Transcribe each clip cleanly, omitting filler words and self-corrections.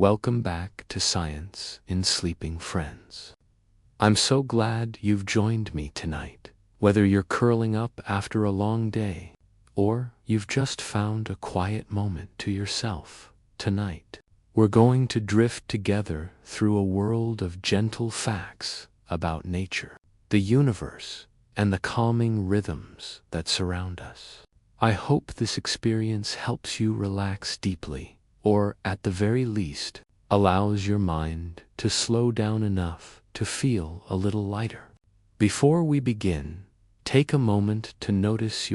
Welcome back to Science in Sleeping Friends. I'm so glad you've joined me tonight. Whether you're curling up after a long day, or you've just found a quiet moment to yourself, tonight, we're going to drift together through a world of gentle facts about nature, the universe, and the calming rhythms that surround us. I hope this experience helps you relax deeply, or at the very least, allows your mind to slow down enough to feel a little lighter. Before we begin, take a moment to notice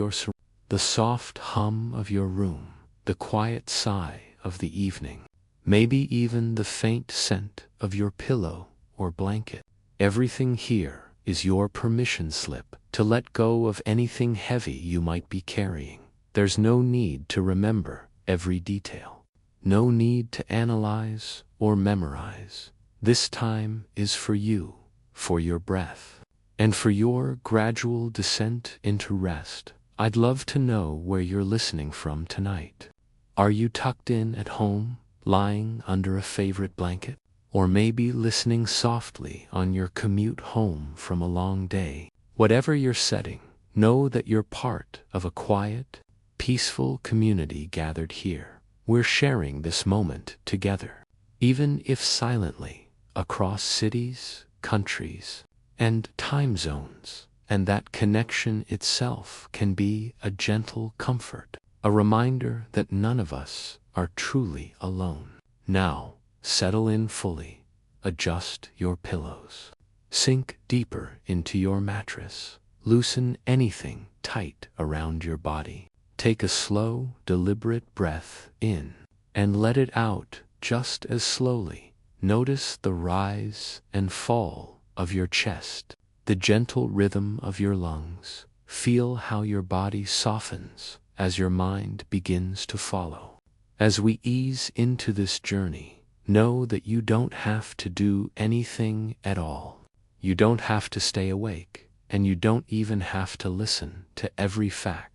the soft hum of your room, the quiet sigh of the evening, maybe even the faint scent of your pillow or blanket. Everything here is your permission slip to let go of anything heavy you might be carrying. There's no need to remember every detail. No need to analyze or memorize. This time is for you, for your breath, and for your gradual descent into rest. I'd love to know where you're listening from tonight. Are you tucked in at home, lying under a favorite blanket? Or maybe listening softly on your commute home from a long day? Whatever your setting, know that you're part of a quiet, peaceful community gathered here. We're sharing this moment together, even if silently, across cities, countries, and time zones. And that connection itself can be a gentle comfort, a reminder that none of us are truly alone. Now, settle in fully, adjust your pillows, sink deeper into your mattress, loosen anything tight around your body. Take a slow, deliberate breath in, and let it out just as slowly. Notice the rise and fall of your chest, the gentle rhythm of your lungs. Feel how your body softens as your mind begins to follow. As we ease into this journey, know that you don't have to do anything at all. You don't have to stay awake, and you don't even have to listen to every fact.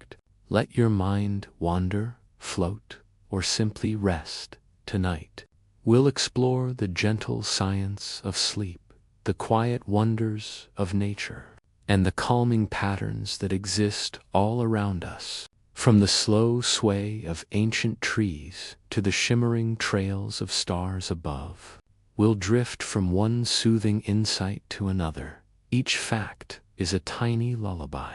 Let your mind wander, float, or simply rest tonight. We'll explore the gentle science of sleep, the quiet wonders of nature, and the calming patterns that exist all around us. From the slow sway of ancient trees to the shimmering trails of stars above, we'll drift from one soothing insight to another. Each fact is a tiny lullaby,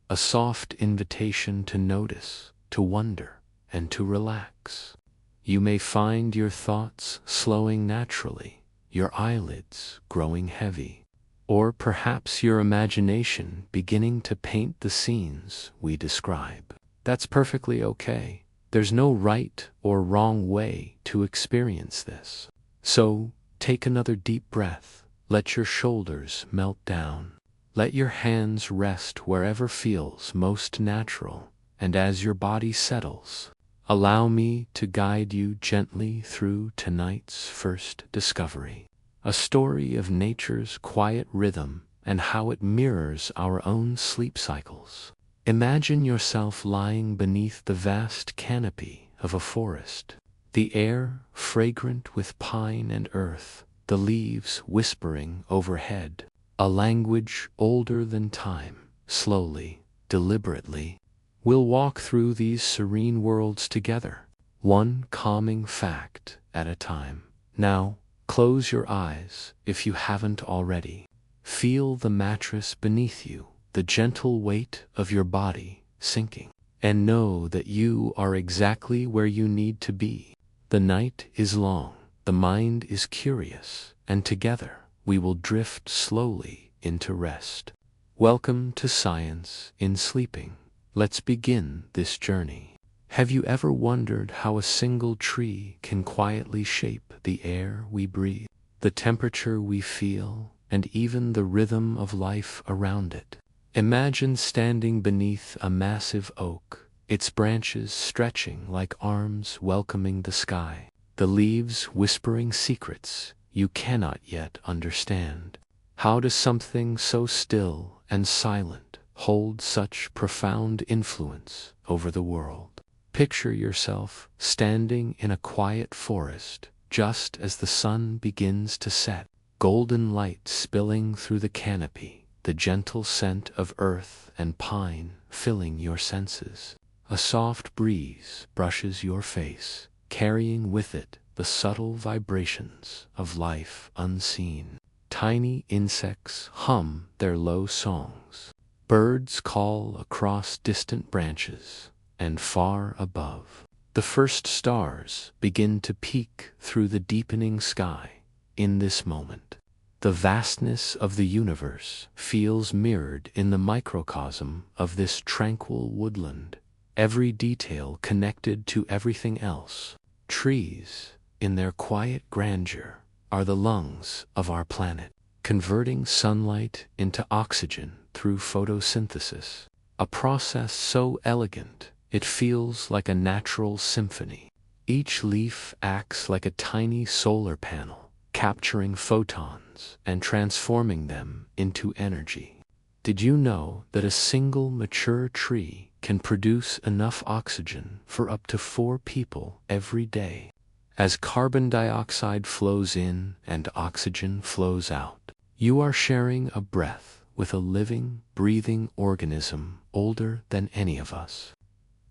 a soft invitation to notice, to wonder, and to relax. You may find your thoughts slowing naturally, your eyelids growing heavy, or perhaps your imagination beginning to paint the scenes we describe. That's perfectly okay. There's no right or wrong way to experience this. So, take another deep breath. Let your shoulders melt down. Let your hands rest wherever feels most natural, and as your body settles, allow me to guide you gently through tonight's first discovery, a story of nature's quiet rhythm and how it mirrors our own sleep cycles. Imagine yourself lying beneath the vast canopy of a forest, the air fragrant with pine and earth, the leaves whispering overhead, a language older than time. Slowly, deliberately, we'll walk through these serene worlds together, one calming fact at a time. Now, close your eyes if you haven't already. Feel the mattress beneath you, the gentle weight of your body sinking, and know that you are exactly where you need to be. The night is long, the mind is curious, and together we will drift slowly into rest. Welcome to Science in Sleeping. Let's begin this journey. Have you ever wondered how a single tree can quietly shape the air we breathe, the temperature we feel, and even the rhythm of life around it? Imagine standing beneath a massive oak, its branches stretching like arms welcoming the sky, the leaves whispering secrets you cannot yet understand. How does something so still and silent hold such profound influence over the world? Picture yourself standing in a quiet forest, just as the sun begins to set, golden light spilling through the canopy, the gentle scent of earth and pine filling your senses. A soft breeze brushes your face, carrying with it the subtle vibrations of life unseen. Tiny insects hum their low songs. Birds call across distant branches, and far above, the first stars begin to peek through the deepening sky. In this moment, the vastness of the universe feels mirrored in the microcosm of this tranquil woodland, every detail connected to everything else. Trees, in their quiet grandeur, are the lungs of our planet, converting sunlight into oxygen through photosynthesis, a process so elegant it feels like a natural symphony. Each leaf acts like a tiny solar panel, capturing photons and transforming them into energy. Did you know that a single mature tree can produce enough oxygen for up to 4 people every day? As carbon dioxide flows in and oxygen flows out, you are sharing a breath with a living, breathing organism older than any of us.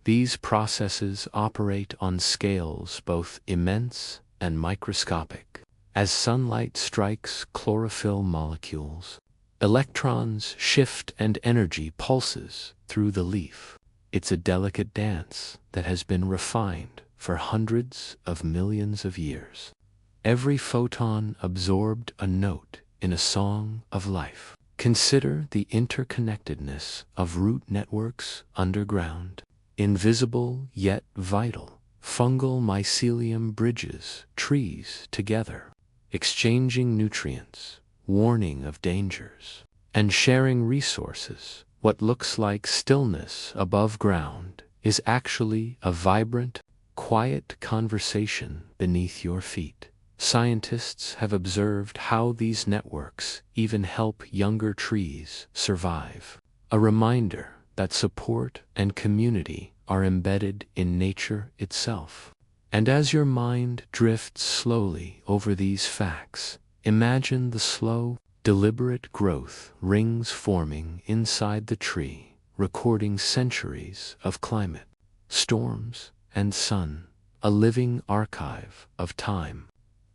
These processes operate on scales both immense and microscopic. As sunlight strikes chlorophyll molecules, electrons shift and energy pulses through the leaf. It's a delicate dance that has been refined for hundreds of millions of years. Every photon absorbed a note in a song of life. Consider the interconnectedness of root networks underground, invisible yet vital. Fungal mycelium bridges trees together, exchanging nutrients, warning of dangers, and sharing resources. What looks like stillness above ground is actually a vibrant, quiet conversation beneath your feet. Scientists have observed how these networks even help younger trees survive, a reminder that support and community are embedded in nature itself. And as your mind drifts slowly over these facts, imagine the slow, deliberate growth rings forming inside the tree, recording centuries of climate, storms, and sun, a living archive of time.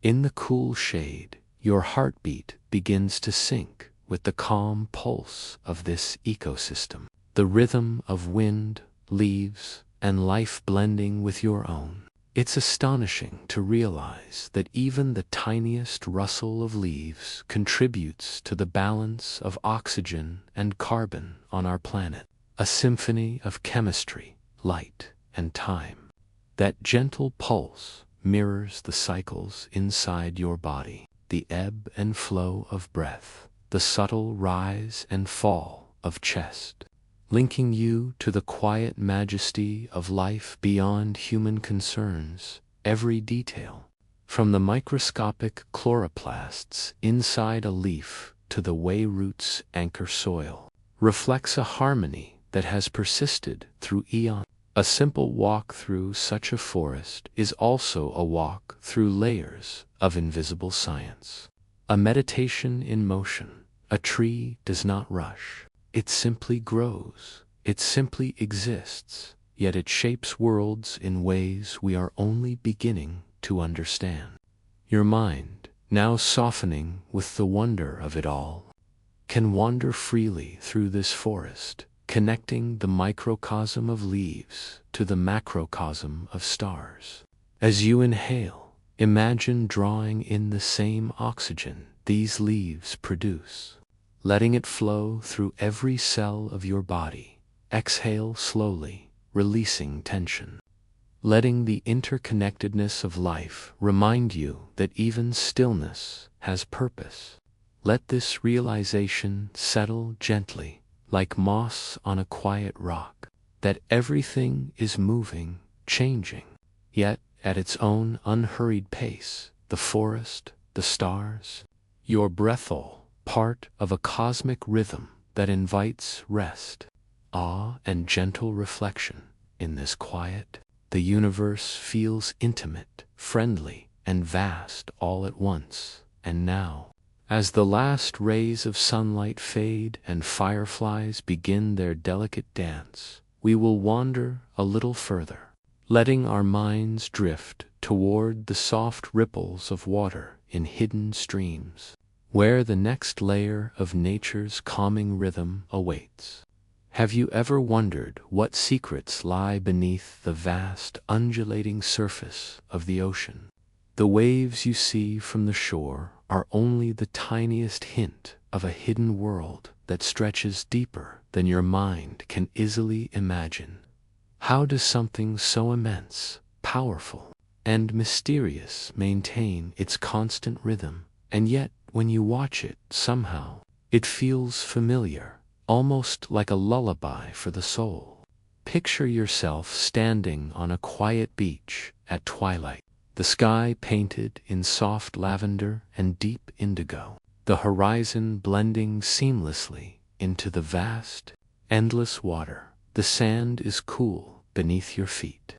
In the cool shade, your heartbeat begins to sync with the calm pulse of this ecosystem, the rhythm of wind, leaves, and life blending with your own. It's astonishing to realize that even the tiniest rustle of leaves contributes to the balance of oxygen and carbon on our planet, a symphony of chemistry, light, and time. That gentle pulse mirrors the cycles inside your body, the ebb and flow of breath, the subtle rise and fall of chest, linking you to the quiet majesty of life beyond human concerns. Every detail, from the microscopic chloroplasts inside a leaf to the way roots anchor soil, reflects a harmony that has persisted through eons. A simple walk through such a forest is also a walk through layers of invisible science. A meditation in motion. A tree does not rush. It simply grows. It simply exists, yet it shapes worlds in ways we are only beginning to understand. Your mind, now softening with the wonder of it all, can wander freely through this forest, connecting the microcosm of leaves to the macrocosm of stars. As you inhale, imagine drawing in the same oxygen these leaves produce, letting it flow through every cell of your body. Exhale slowly, releasing tension, letting the interconnectedness of life remind you that even stillness has purpose. Let this realization settle gently, like moss on a quiet rock, that everything is moving, changing, yet at its own unhurried pace. The forest, the stars, your breath, all part of a cosmic rhythm that invites rest, awe, and gentle reflection. In this quiet, the universe feels intimate, friendly, and vast all at once. And now, as the last rays of sunlight fade and fireflies begin their delicate dance, we will wander a little further, letting our minds drift toward the soft ripples of water in hidden streams, where the next layer of nature's calming rhythm awaits. Have you ever wondered what secrets lie beneath the vast undulating surface of the ocean? The waves you see from the shore are only the tiniest hint of a hidden world that stretches deeper than your mind can easily imagine. How does something so immense, powerful, and mysterious maintain its constant rhythm, and yet when you watch it, somehow, it feels familiar, almost like a lullaby for the soul? Picture yourself standing on a quiet beach at twilight, the sky painted in soft lavender and deep indigo, the horizon blending seamlessly into the vast, endless water. The sand is cool beneath your feet,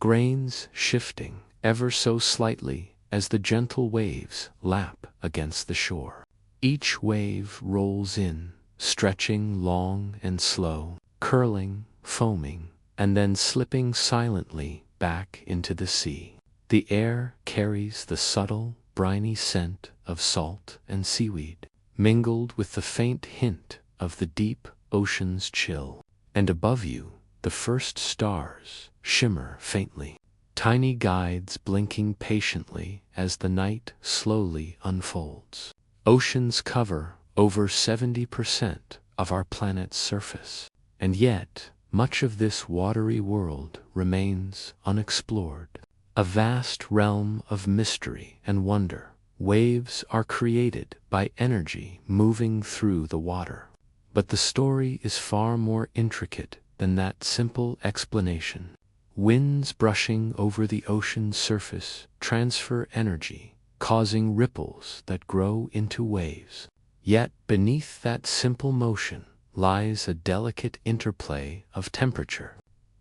grains shifting ever so slightly as the gentle waves lap against the shore. Each wave rolls in, stretching long and slow, curling, foaming, and then slipping silently back into the sea. The air carries the subtle, briny scent of salt and seaweed, mingled with the faint hint of the deep ocean's chill. And above you, the first stars shimmer faintly, tiny guides blinking patiently as the night slowly unfolds. Oceans cover over 70% of our planet's surface, and yet much of this watery world remains unexplored. A vast realm of mystery and wonder. Waves are created by energy moving through the water. But the story is far more intricate than that simple explanation. Winds brushing over the ocean's surface transfer energy, causing ripples that grow into waves. Yet beneath that simple motion lies a delicate interplay of temperature,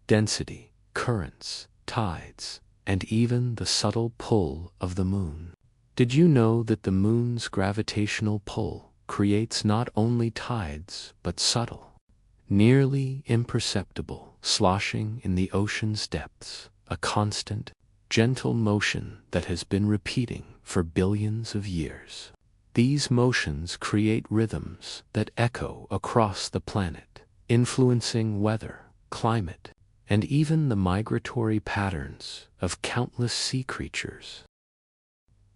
density, currents, tides, and even the subtle pull of the moon. Did you know that the moon's gravitational pull creates not only tides but subtle, nearly imperceptible sloshing in the ocean's depths, a constant, gentle motion that has been repeating for billions of years? These motions create rhythms that echo across the planet, influencing weather, climate, and even the migratory patterns of countless sea creatures.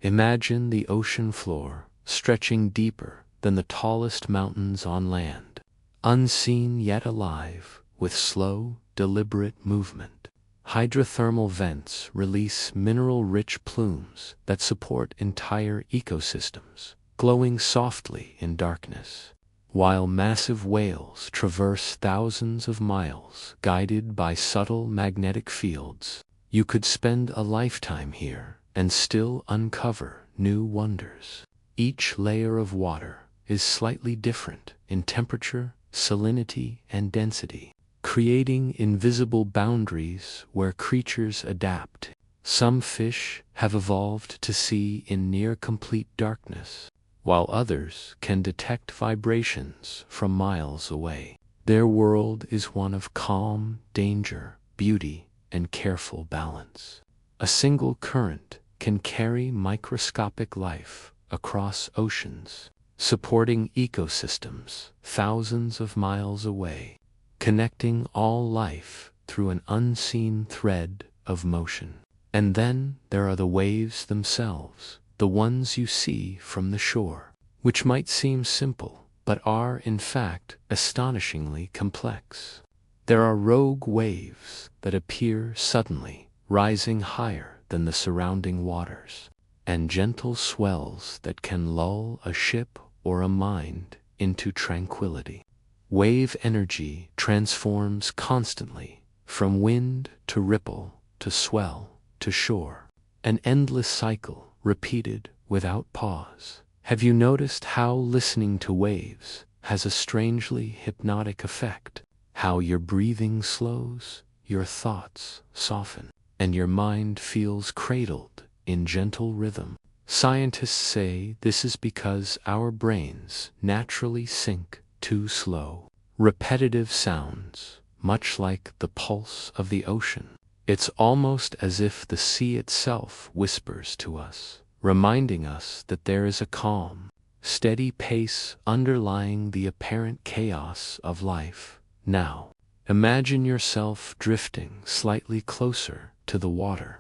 Imagine the ocean floor stretching deeper than the tallest mountains on land, unseen yet alive, with slow, deliberate movement. Hydrothermal vents release mineral-rich plumes that support entire ecosystems, glowing softly in darkness, while massive whales traverse thousands of miles guided by subtle magnetic fields. You could spend a lifetime here and still uncover new wonders. Each layer of water is slightly different in temperature, salinity, and density, creating invisible boundaries where creatures adapt. Some fish have evolved to see in near complete darkness, while others can detect vibrations from miles away. Their world is one of calm, danger, beauty, and careful balance. A single current can carry microscopic life across oceans, supporting ecosystems thousands of miles away, connecting all life through an unseen thread of motion. And then there are the waves themselves, the ones you see from the shore, which might seem simple, but are in fact astonishingly complex. There are rogue waves that appear suddenly, rising higher than the surrounding waters, and gentle swells that can lull a ship or a mind into tranquility. Wave energy transforms constantly, from wind to ripple to swell to shore, an endless cycle repeated without pause. Have you noticed how listening to waves has a strangely hypnotic effect? How your breathing slows, your thoughts soften, and your mind feels cradled in gentle rhythm. Scientists say this is because our brains naturally sync too slow. Repetitive sounds, much like the pulse of the ocean. It's almost as if the sea itself whispers to us, reminding us that there is a calm, steady pace underlying the apparent chaos of life. Now, imagine yourself drifting slightly closer to the water,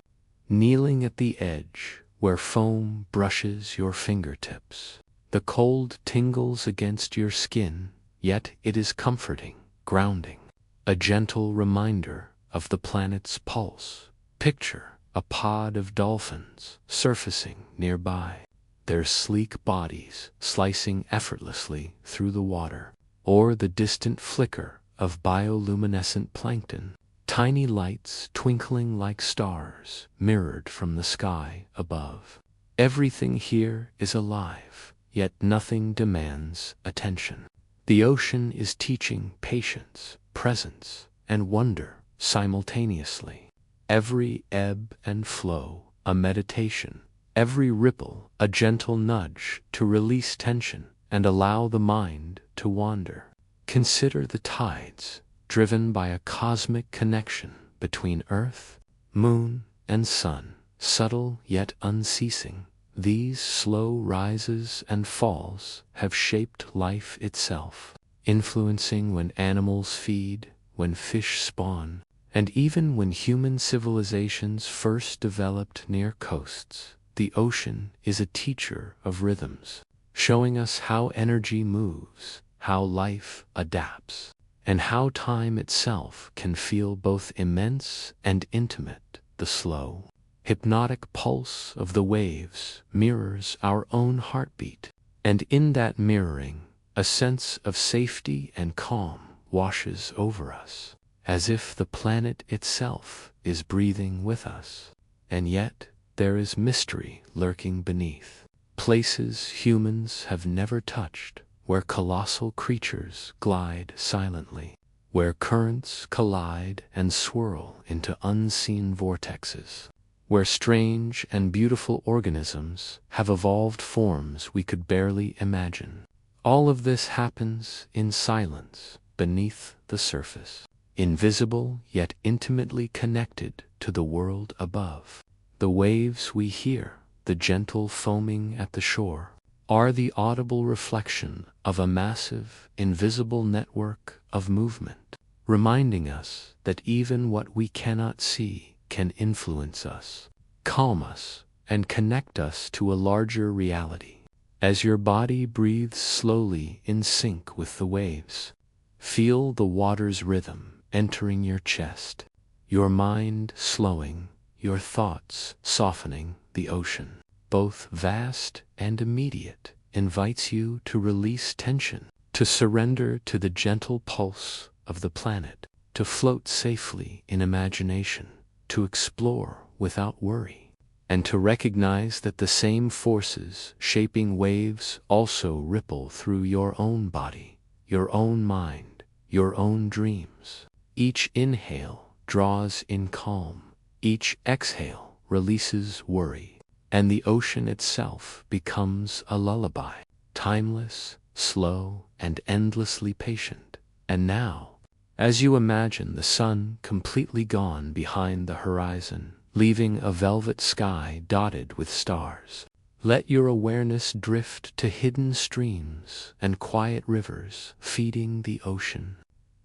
kneeling at the edge where foam brushes your fingertips. The cold tingles against your skin, yet it is comforting, grounding, a gentle reminder of the planet's pulse. Picture a pod of dolphins surfacing nearby, their sleek bodies slicing effortlessly through the water, or the distant flicker of bioluminescent plankton, tiny lights twinkling like stars mirrored from the sky above. Everything here is alive, yet nothing demands attention. The ocean is teaching patience, presence, and wonder simultaneously. Every ebb and flow, a meditation. Every ripple, a gentle nudge to release tension and allow the mind to wander. Consider the tides, driven by a cosmic connection between Earth, Moon, and Sun, subtle yet unceasing. These slow rises and falls have shaped life itself, influencing when animals feed, when fish spawn, and even when human civilizations first developed near coasts. The ocean is a teacher of rhythms, showing us how energy moves, how life adapts, and how time itself can feel both immense and intimate. The slow, hypnotic pulse of the waves mirrors our own heartbeat, and in that mirroring, a sense of safety and calm washes over us, as if the planet itself is breathing with us. And yet, there is mystery lurking beneath, places humans have never touched, where colossal creatures glide silently, where currents collide and swirl into unseen vortexes, where strange and beautiful organisms have evolved forms we could barely imagine. All of this happens in silence beneath the surface, invisible yet intimately connected to the world above. The waves we hear, the gentle foaming at the shore, are the audible reflection of a massive, invisible network of movement, reminding us that even what we cannot see can influence us, calm us, and connect us to a larger reality. As your body breathes slowly in sync with the waves, feel the water's rhythm entering your chest, your mind slowing, your thoughts softening. The ocean, both vast and immediate, invites you to release tension, to surrender to the gentle pulse of the planet, to float safely in imagination, to explore without worry, and to recognize that the same forces shaping waves also ripple through your own body, your own mind, your own dreams. Each inhale draws in calm, each exhale releases worry, and the ocean itself becomes a lullaby, timeless, slow, and endlessly patient. And now, as you imagine the sun completely gone behind the horizon, leaving a velvet sky dotted with stars, let your awareness drift to hidden streams and quiet rivers feeding the ocean,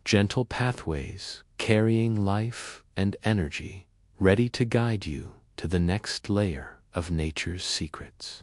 gentle pathways carrying life and energy, ready to guide you to the next layer of nature's secrets.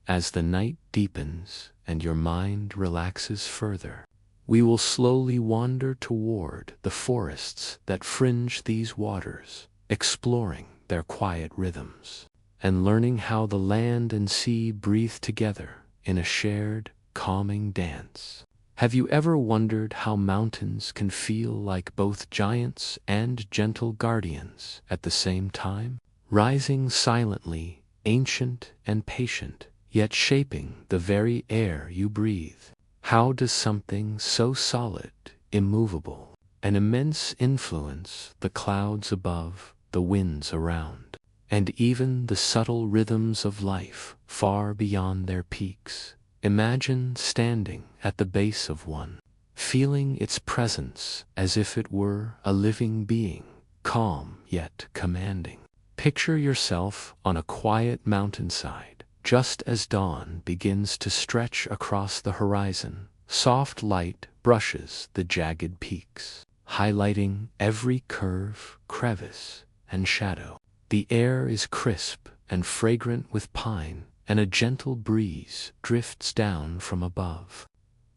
As the night deepens and your mind relaxes further, we will slowly wander toward the forests that fringe these waters, exploring their quiet rhythms, and learning how the land and sea breathe together in a shared, calming dance. Have you ever wondered how mountains can feel like both giants and gentle guardians at the same time? Rising silently, ancient and patient, yet shaping the very air you breathe. How does something so solid, immovable, an immense influence the clouds above, the winds around, and even the subtle rhythms of life far beyond their peaks. Imagine standing at the base of one, feeling its presence as if it were a living being, calm yet commanding. Picture yourself on a quiet mountainside, just as dawn begins to stretch across the horizon. Soft light brushes the jagged peaks, highlighting every curve, crevice, and shadow. The air is crisp and fragrant with pine, and a gentle breeze drifts down from above,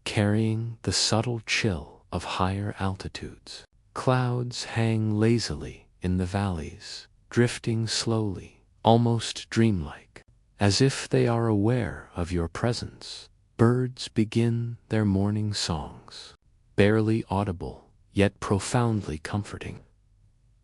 carrying the subtle chill of higher altitudes. Clouds hang lazily in the valleys, drifting slowly, almost dreamlike, as if they are aware of your presence. Birds begin their morning songs, barely audible, yet profoundly comforting.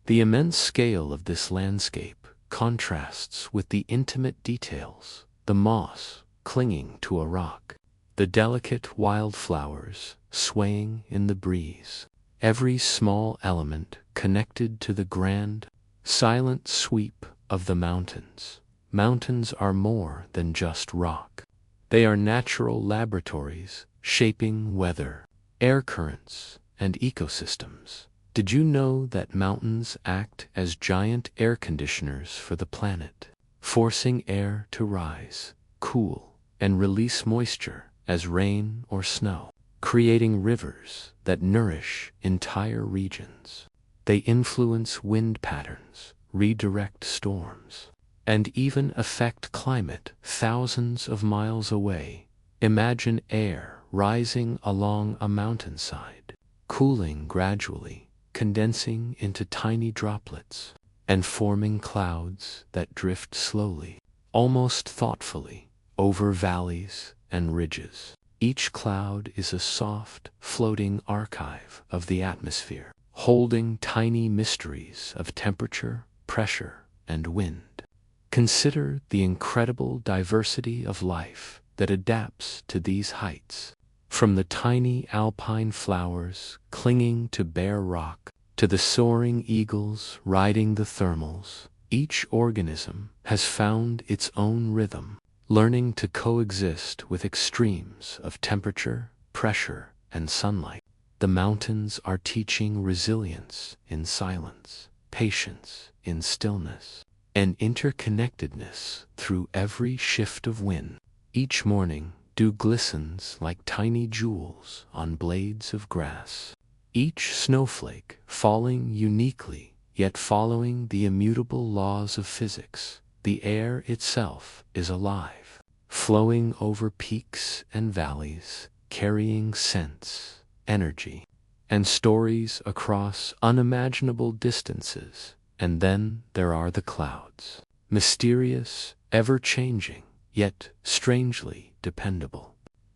The immense scale of this landscape contrasts with the intimate details: the moss clinging to a rock, the delicate wildflowers swaying in the breeze, every small element connected to the grand, silent sweep of the mountains. Mountains are more than just rock. They are natural laboratories shaping weather, air currents, and ecosystems. Did you know that mountains act as giant air conditioners for the planet, forcing air to rise, cool, and release moisture as rain or snow, creating rivers that nourish entire regions? They influence wind patterns, redirect storms, and even affect climate thousands of miles away. Imagine air rising along a mountainside, cooling gradually, condensing into tiny droplets, and forming clouds that drift slowly, almost thoughtfully, over valleys and ridges. Each cloud is a soft, floating archive of the atmosphere, holding tiny mysteries of temperature, pressure, and wind. Consider the incredible diversity of life that adapts to these heights, from the tiny alpine flowers clinging to bare rock to the soaring eagles riding the thermals. Each organism has found its own rhythm, learning to coexist with extremes of temperature, pressure, and sunlight. The mountains are teaching resilience in silence, patience in stillness, and interconnectedness through every shift of wind. Each morning, dew glistens like tiny jewels on blades of grass, each snowflake falling uniquely, yet following the immutable laws of physics. The air itself is alive, flowing over peaks and valleys, carrying scents, energy, and stories across unimaginable distances. And then there are the clouds, mysterious, ever-changing, yet strangely dependable.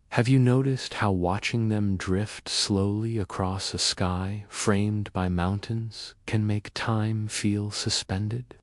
Have you noticed how watching them drift slowly across a sky framed by mountains can make time feel suspended?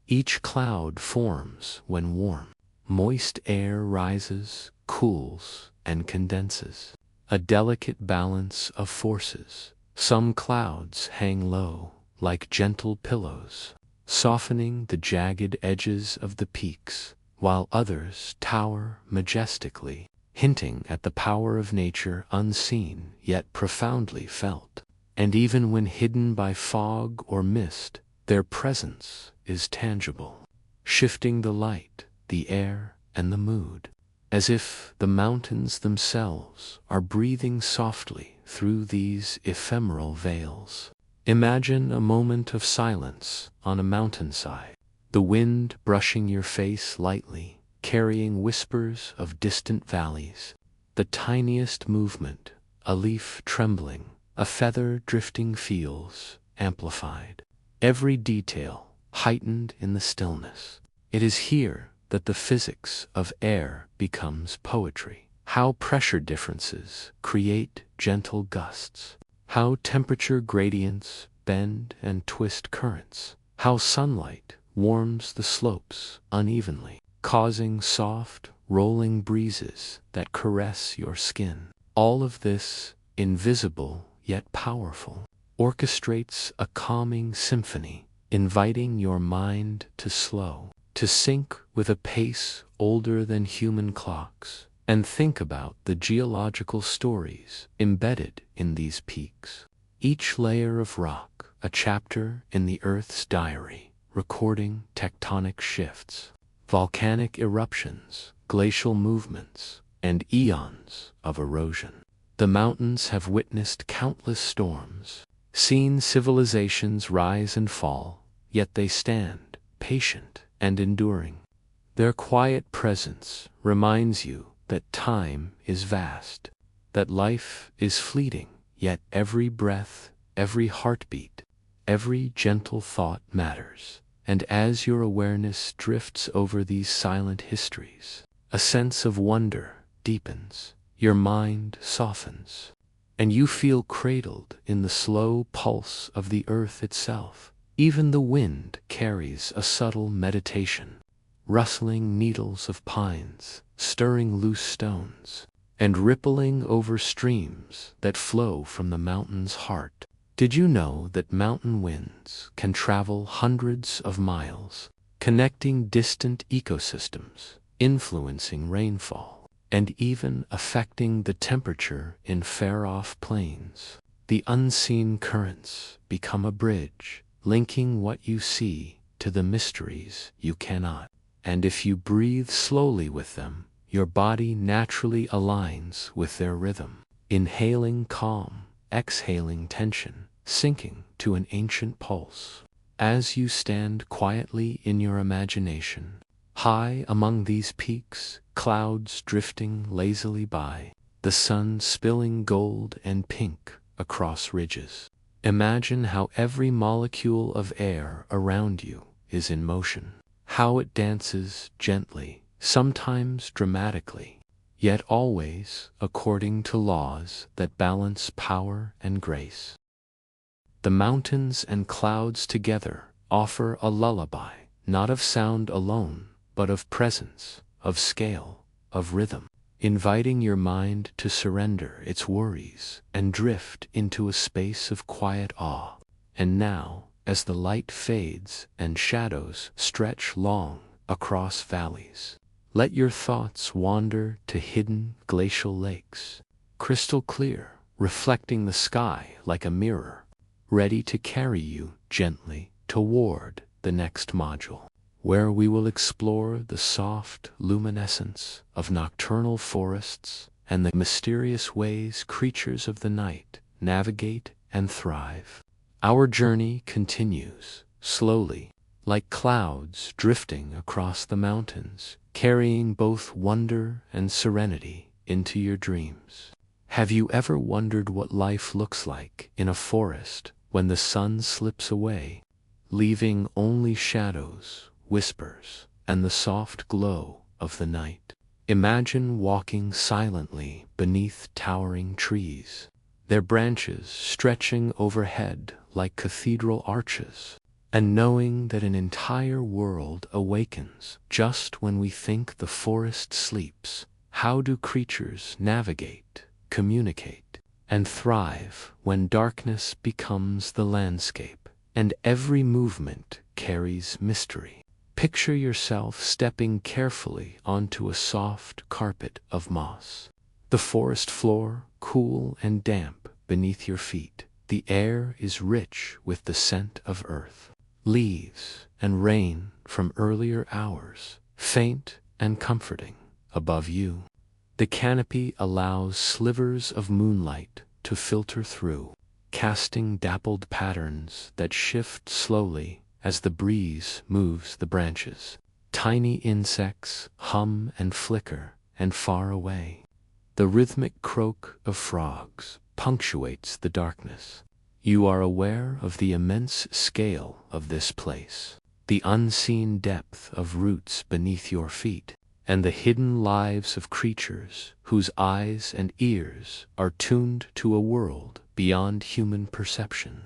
Each cloud forms when warm, moist air rises, cools, and condenses, a delicate balance of forces. Some clouds hang low, like gentle pillows, softening the jagged edges of the peaks, while others tower majestically, hinting at the power of nature, unseen yet profoundly felt. And even when hidden by fog or mist, their presence is tangible, shifting the light, the air, and the mood, as if the mountains themselves are breathing softly through these ephemeral veils. Imagine a moment of silence on a mountainside, the wind brushing your face lightly, carrying whispers of distant valleys, the tiniest movement, a leaf trembling, a feather drifting feels amplified, every detail heightened in the stillness. It is here that the physics of air becomes poetry. How pressure differences create gentle gusts, how temperature gradients bend and twist currents, how sunlight warms the slopes unevenly, causing soft, rolling breezes that caress your skin. All of this, invisible yet powerful, orchestrates a calming symphony, inviting your mind to slow, to sync with a pace older than human clocks, and think about the geological stories embedded in these peaks. Each layer of rock, a chapter in the Earth's diary, recording tectonic shifts, volcanic eruptions, glacial movements, and eons of erosion. The mountains have witnessed countless storms, seen civilizations rise and fall, yet they stand, patient and enduring. Their quiet presence reminds you that time is vast, that life is fleeting, yet every breath, every heartbeat, every gentle thought matters. And as your awareness drifts over these silent histories, a sense of wonder deepens, your mind softens, and you feel cradled in the slow pulse of the earth itself. Even the wind carries a subtle meditation, rustling needles of pines, stirring loose stones, and rippling over streams that flow from the mountain's heart. Did you know that mountain winds can travel hundreds of miles, connecting distant ecosystems, influencing rainfall, and even affecting the temperature in far-off plains? The unseen currents become a bridge, linking what you see to the mysteries you cannot. And if you breathe slowly with them, your body naturally aligns with their rhythm, inhaling calm, exhaling tension, sinking to an ancient pulse. As you stand quietly in your imagination, high among these peaks, clouds drifting lazily by, the sun spilling gold and pink across ridges, imagine how every molecule of air around you is in motion, how it dances gently, sometimes dramatically, yet always according to laws that balance power and grace. The mountains and clouds together offer a lullaby, not of sound alone, but of presence, of scale, of rhythm, inviting your mind to surrender its worries and drift into a space of quiet awe. And now, as the light fades and shadows stretch long across valleys, let your thoughts wander to hidden glacial lakes, crystal clear, reflecting the sky like a mirror, ready to carry you gently toward the next module, where we will explore the soft luminescence of nocturnal forests and the mysterious ways creatures of the night navigate and thrive. Our journey continues, slowly, like clouds drifting across the mountains, carrying both wonder and serenity into your dreams. Have you ever wondered what life looks like in a forest when the sun slips away, leaving only shadows, whispers, and the soft glow of the night? Imagine walking silently beneath towering trees, their branches stretching overhead like cathedral arches, and knowing that an entire world awakens just when we think the forest sleeps. How do creatures navigate, communicate, and thrive when darkness becomes the landscape, and every movement carries mystery? Picture yourself stepping carefully onto a soft carpet of moss, the forest floor cool and damp beneath your feet. The air is rich with the scent of earth, leaves, and rain from earlier hours, faint and comforting above you. The canopy allows slivers of moonlight to filter through, casting dappled patterns that shift slowly as the breeze moves the branches. Tiny insects hum and flicker, and far away, the rhythmic croak of frogs punctuates the darkness. You are aware of the immense scale of this place, the unseen depth of roots beneath your feet, and the hidden lives of creatures whose eyes and ears are tuned to a world beyond human perception.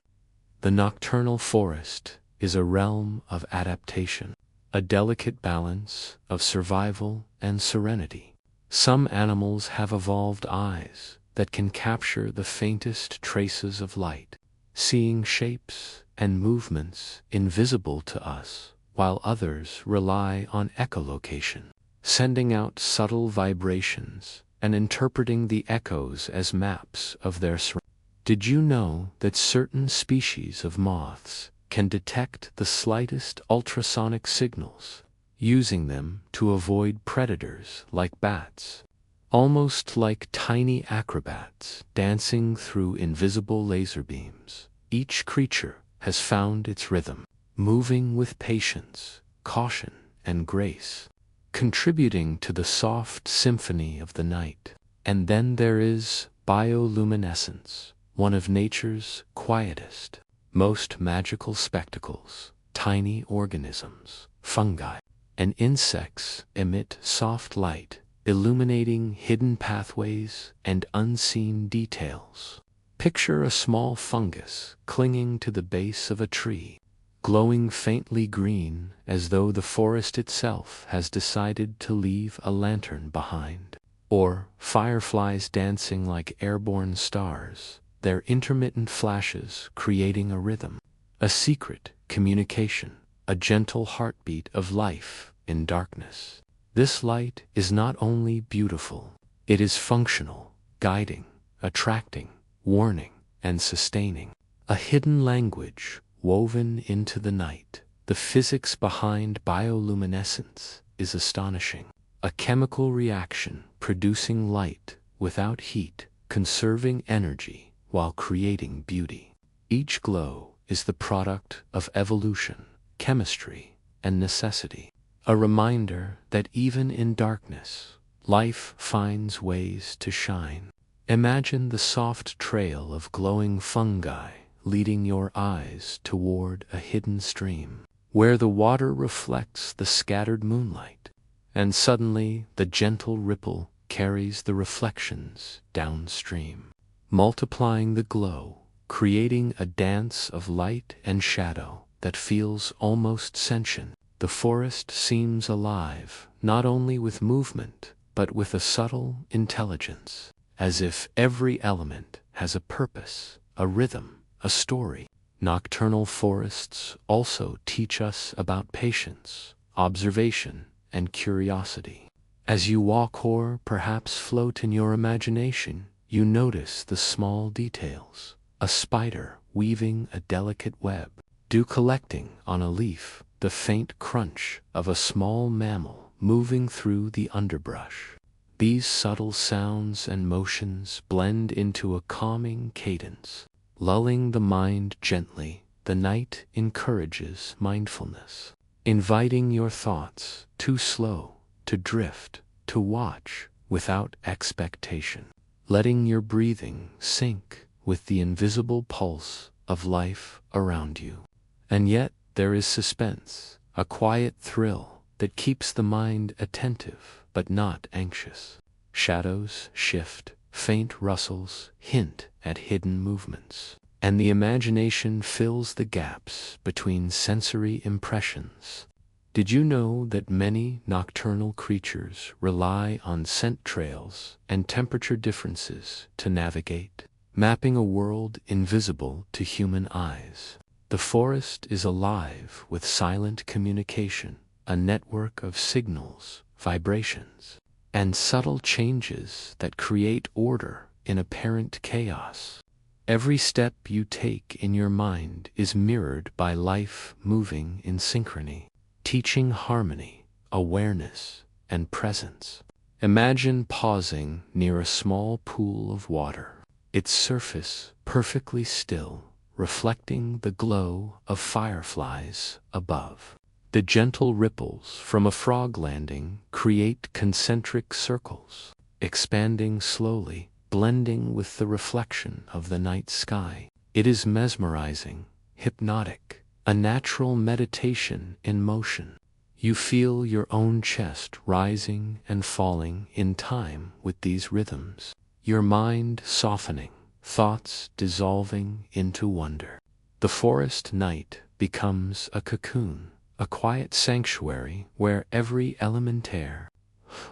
The nocturnal forest is a realm of adaptation, a delicate balance of survival and serenity. Some animals have evolved eyes that can capture the faintest traces of light, seeing shapes and movements invisible to us, while others rely on echolocation, sending out subtle vibrations and interpreting the echoes as maps of their surroundings. Did you know that certain species of moths can detect the slightest ultrasonic signals, using them to avoid predators like bats? Almost like tiny acrobats dancing through invisible laser beams, each creature has found its rhythm, moving with patience, caution, and grace, contributing to the soft symphony of the night. And then there is bioluminescence, one of nature's quietest, most magical spectacles. Tiny organisms, fungi, and insects emit soft light, illuminating hidden pathways and unseen details. Picture a small fungus clinging to the base of a tree, glowing faintly green as though the forest itself has decided to leave a lantern behind. Or fireflies dancing like airborne stars, their intermittent flashes creating a rhythm, a secret communication, a gentle heartbeat of life in darkness. This light is not only beautiful, it is functional, guiding, attracting, warning, and sustaining. A hidden language woven into the night. The physics behind bioluminescence is astonishing. A chemical reaction producing light without heat, conserving energy while creating beauty. Each glow is the product of evolution, chemistry, and necessity. A reminder that even in darkness, life finds ways to shine. Imagine the soft trail of glowing fungi leading your eyes toward a hidden stream, where the water reflects the scattered moonlight, and suddenly the gentle ripple carries the reflections downstream, multiplying the glow, creating a dance of light and shadow that feels almost sentient. The forest seems alive, not only with movement, but with a subtle intelligence, as if every element has a purpose, a rhythm, a story. Nocturnal forests also teach us about patience, observation, and curiosity. As you walk or perhaps float in your imagination, you notice the small details. A spider weaving a delicate web, dew collecting on a leaf, the faint crunch of a small mammal moving through the underbrush. These subtle sounds and motions blend into a calming cadence, lulling the mind gently. The night encourages mindfulness, inviting your thoughts to slow, to drift, to watch without expectation, letting your breathing sync with the invisible pulse of life around you. And yet there is suspense, a quiet thrill that keeps the mind attentive but not anxious. Shadows shift, faint rustles hint at hidden movements, and the imagination fills the gaps between sensory impressions. Did you know that many nocturnal creatures rely on scent trails and temperature differences to navigate, mapping a world invisible to human eyes? The forest is alive with silent communication, a network of signals, vibrations, and subtle changes that create order in apparent chaos. Every step you take in your mind is mirrored by life moving in synchrony, teaching harmony, awareness, and presence. Imagine pausing near a small pool of water, its surface perfectly still, reflecting the glow of fireflies above. The gentle ripples from a frog landing create concentric circles, expanding slowly, blending with the reflection of the night sky. It is mesmerizing, hypnotic, a natural meditation in motion. You feel your own chest rising and falling in time with these rhythms, your mind softening, thoughts dissolving into wonder. The forest night becomes a cocoon, a quiet sanctuary where every elemental,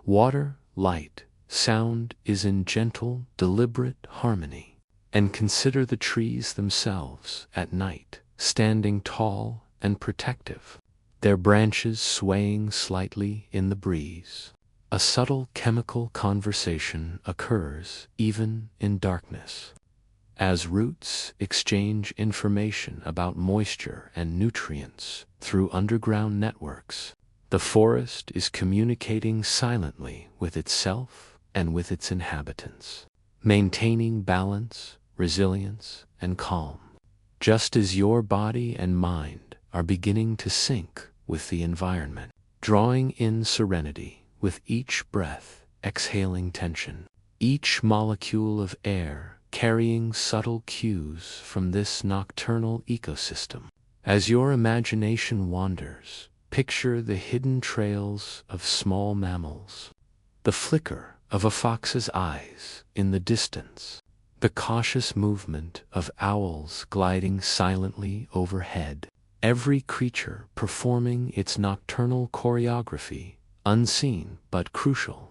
water, light, sound is in gentle, deliberate harmony. And consider the trees themselves at night, standing tall and protective, their branches swaying slightly in the breeze. A subtle chemical conversation occurs even in darkness. As roots exchange information about moisture and nutrients through underground networks, the forest is communicating silently with itself and with its inhabitants, maintaining balance, resilience, and calm. Just as your body and mind are beginning to sync with the environment, drawing in serenity with each breath, exhaling tension, each molecule of air carrying subtle cues from this nocturnal ecosystem. As your imagination wanders, picture the hidden trails of small mammals, the flicker of a fox's eyes in the distance, the cautious movement of owls gliding silently overhead, every creature performing its nocturnal choreography, unseen but crucial.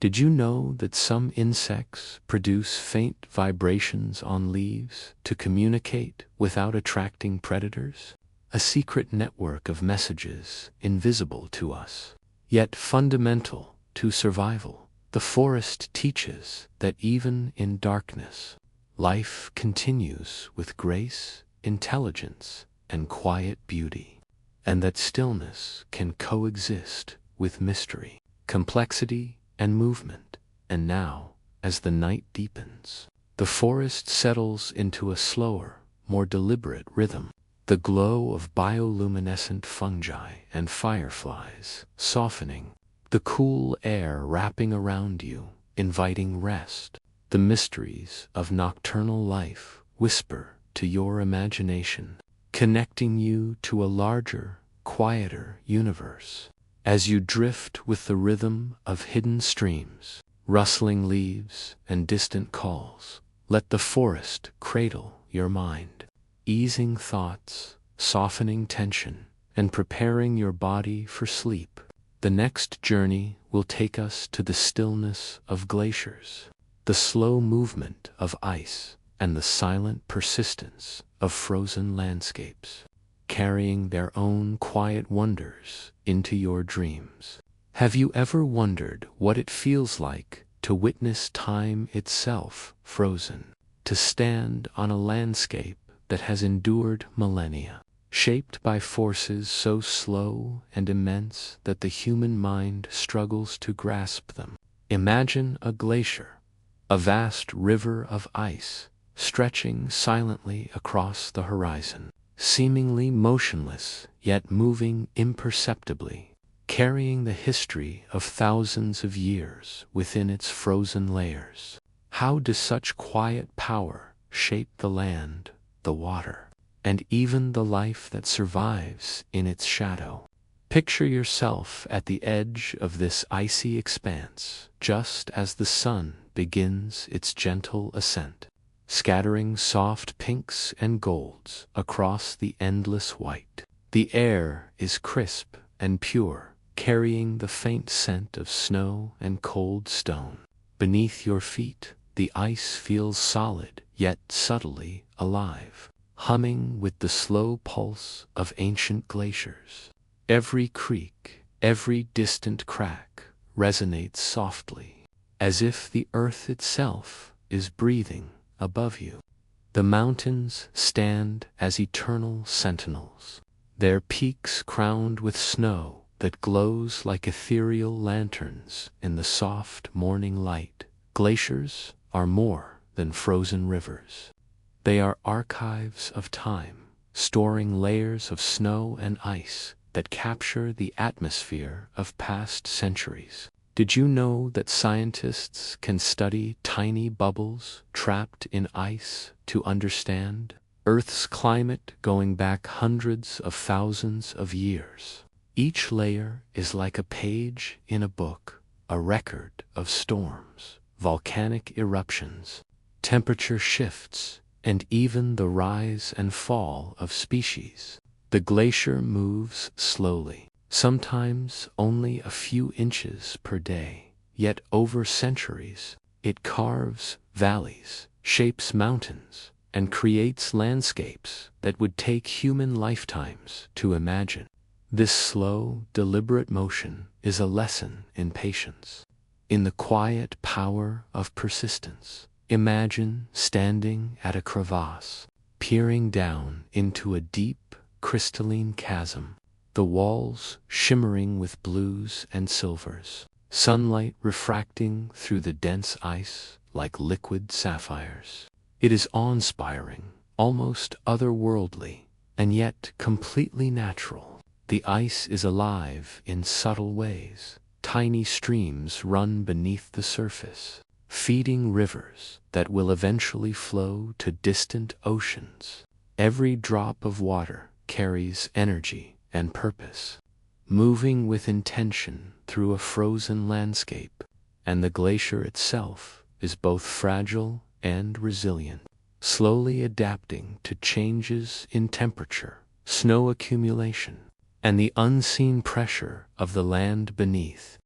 Did you know that some insects produce faint vibrations on leaves to communicate without attracting predators? A secret network of messages invisible to us, yet fundamental to survival. The forest teaches that even in darkness, life continues with grace, intelligence, and quiet beauty, and that stillness can coexist with mystery, complexity, and movement. And now, as the night deepens, the forest settles into a slower, more deliberate rhythm. The glow of bioluminescent fungi and fireflies softening, the cool air wrapping around you, inviting rest. The mysteries of nocturnal life whisper to your imagination, connecting you to a larger, quieter universe. As you drift with the rhythm of hidden streams, rustling leaves, and distant calls, let the forest cradle your mind, easing thoughts, softening tension, and preparing your body for sleep. The next journey will take us to the stillness of glaciers, the slow movement of ice, and the silent persistence of frozen landscapes, carrying their own quiet wonders into your dreams. Have you ever wondered what it feels like to witness time itself frozen, to stand on a landscape that has endured millennia, shaped by forces so slow and immense that the human mind struggles to grasp them? Imagine a glacier, a vast river of ice, stretching silently across the horizon, seemingly motionless yet moving imperceptibly, carrying the history of thousands of years within its frozen layers. How does such quiet power shape the land, the water, and even the life that survives in its shadow? Picture yourself at the edge of this icy expanse, just as the sun begins its gentle ascent, scattering soft pinks and golds across the endless white. The air is crisp and pure, carrying the faint scent of snow and cold stone. Beneath your feet, the ice feels solid yet subtly alive, humming with the slow pulse of ancient glaciers. Every creak, every distant crack resonates softly, as if the earth itself is breathing above you. The mountains stand as eternal sentinels, their peaks crowned with snow that glows like ethereal lanterns in the soft morning light. Glaciers are more than frozen rivers. They are archives of time, storing layers of snow and ice that capture the atmosphere of past centuries. Did you know that scientists can study tiny bubbles trapped in ice to understand Earth's climate going back hundreds of thousands of years? Each layer is like a page in a book, a record of storms, volcanic eruptions, temperature shifts, and even the rise and fall of species. The glacier moves slowly, sometimes only a few inches per day, yet over centuries, it carves valleys, shapes mountains, and creates landscapes that would take human lifetimes to imagine. This slow, deliberate motion is a lesson in patience, in the quiet power of persistence. Imagine standing at a crevasse, peering down into a deep, crystalline chasm, the walls shimmering with blues and silvers, sunlight refracting through the dense ice like liquid sapphires. It is awe-inspiring, almost otherworldly, and yet completely natural. The ice is alive in subtle ways. Tiny streams run beneath the surface, feeding rivers that will eventually flow to distant oceans. Every drop of water carries energy and purpose, moving with intention through a frozen landscape, and the glacier itself is both fragile and resilient, slowly adapting to changes in temperature, snow accumulation, and the unseen pressure of the land beneath.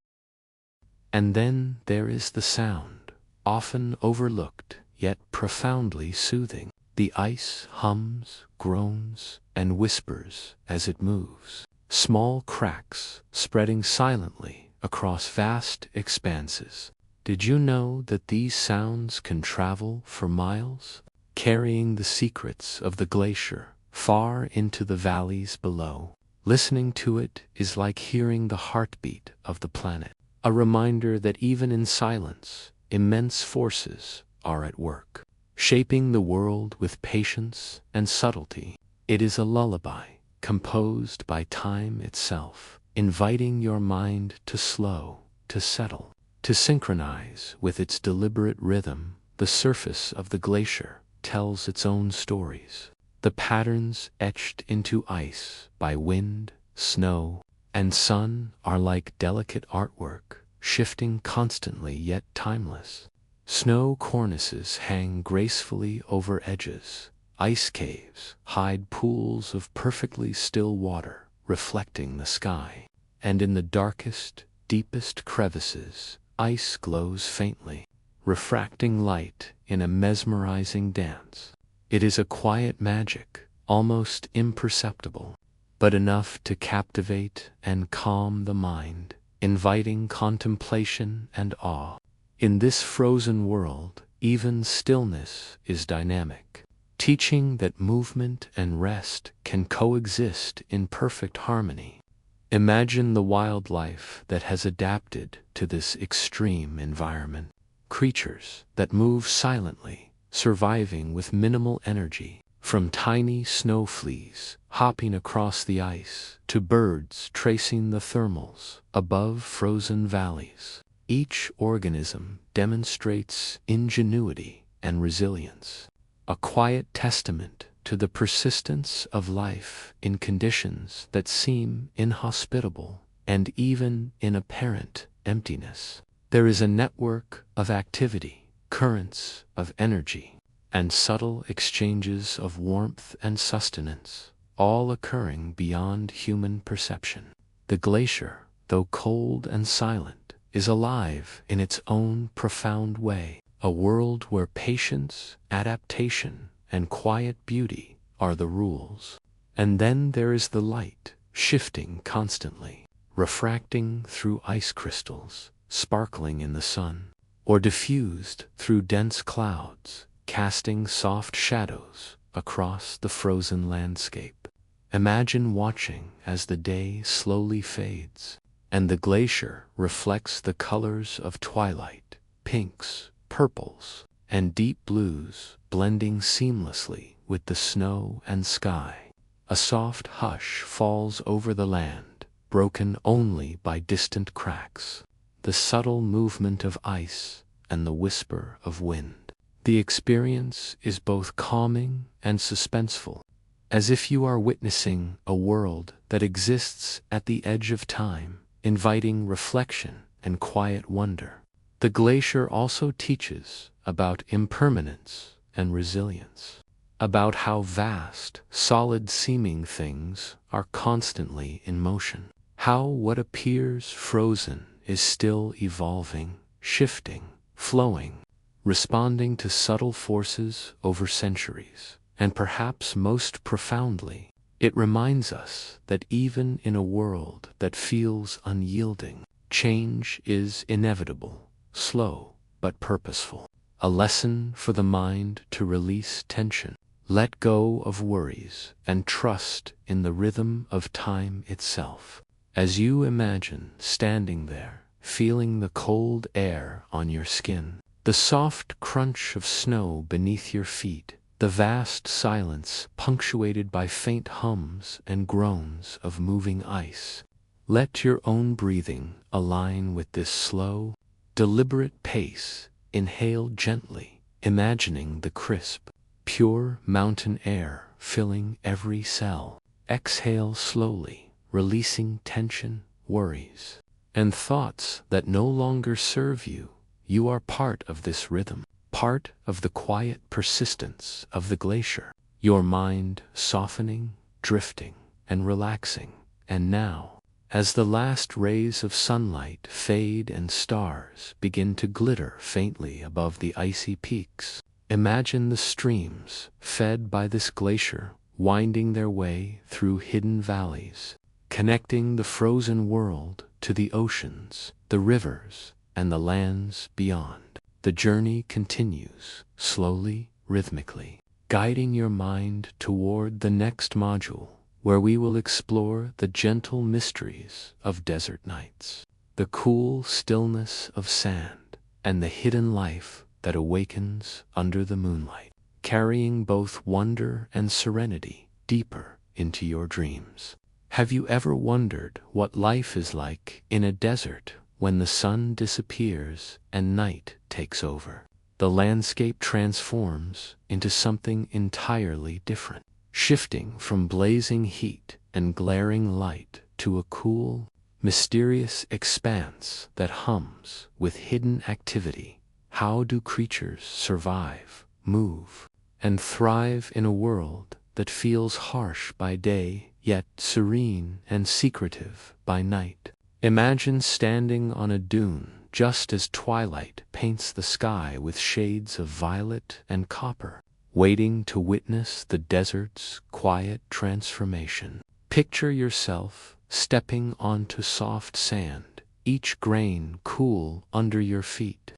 And then there is the sound, often overlooked, yet profoundly soothing. The ice hums, groans, and whispers as it moves, small cracks spreading silently across vast expanses. Did you know that these sounds can travel for miles, carrying the secrets of the glacier far into the valleys below? Listening to it is like hearing the heartbeat of the planet, a reminder that even in silence, immense forces are at work, shaping the world with patience and subtlety. It is a lullaby, composed by time itself, inviting your mind to slow, to settle, to synchronize with its deliberate rhythm. The surface of the glacier tells its own stories. The patterns etched into ice by wind, snow, and sun are like delicate artwork, shifting constantly yet timeless. Snow cornices hang gracefully over edges. Ice caves hide pools of perfectly still water, reflecting the sky. And in the darkest, deepest crevices, ice glows faintly, refracting light in a mesmerizing dance. It is a quiet magic, almost imperceptible, but enough to captivate and calm the mind, inviting contemplation and awe. In this frozen world, even stillness is dynamic, teaching that movement and rest can coexist in perfect harmony. Imagine the wildlife that has adapted to this extreme environment. Creatures that move silently, surviving with minimal energy, from tiny snow fleas hopping across the ice to birds tracing the thermals above frozen valleys. Each organism demonstrates ingenuity and resilience, a quiet testament to the persistence of life in conditions that seem inhospitable and even in apparent emptiness. There is a network of activity, currents of energy, and subtle exchanges of warmth and sustenance, all occurring beyond human perception. The glacier, though cold and silent, is alive in its own profound way, a world where patience, adaptation, and quiet beauty are the rules. And then there is the light, shifting constantly, refracting through ice crystals, sparkling in the sun, or diffused through dense clouds, casting soft shadows across the frozen landscape. Imagine watching as the day slowly fades, and the glacier reflects the colors of twilight, pinks, purples, and deep blues, blending seamlessly with the snow and sky. A soft hush falls over the land, broken only by distant cracks, the subtle movement of ice, and the whisper of wind. The experience is both calming and suspenseful, as if you are witnessing a world that exists at the edge of time, inviting reflection and quiet wonder. The glacier also teaches about impermanence and resilience, about how vast, solid-seeming things are constantly in motion, how what appears frozen is still evolving, shifting, flowing, responding to subtle forces over centuries. And perhaps most profoundly, it reminds us that even in a world that feels unyielding, change is inevitable, slow but purposeful. A lesson for the mind to release tension, let go of worries, and trust in the rhythm of time itself. As you imagine standing there, feeling the cold air on your skin, the soft crunch of snow beneath your feet, the vast silence punctuated by faint hums and groans of moving ice, let your own breathing align with this slow, deliberate pace. Inhale gently, imagining the crisp, pure mountain air filling every cell. Exhale slowly, releasing tension, worries, and thoughts that no longer serve you. You are part of this rhythm, part of the quiet persistence of the glacier. Your mind softening, drifting, and relaxing. And now, as the last rays of sunlight fade and stars begin to glitter faintly above the icy peaks, imagine the streams, fed by this glacier, winding their way through hidden valleys, connecting the frozen world to the oceans, the rivers, and the lands beyond. The journey continues, slowly, rhythmically, guiding your mind toward the next module, where we will explore the gentle mysteries of desert nights, the cool stillness of sand, and the hidden life that awakens under the moonlight, carrying both wonder and serenity deeper into your dreams. Have you ever wondered what life is like in a desert when the sun disappears and night takes over? The landscape transforms into something entirely different, shifting from blazing heat and glaring light to a cool, mysterious expanse that hums with hidden activity. How do creatures survive, move, and thrive in a world that feels harsh by day, yet serene and secretive by night? Imagine standing on a dune just as twilight paints the sky with shades of violet and copper, waiting to witness the desert's quiet transformation. Picture yourself stepping onto soft sand, each grain cool under your feet,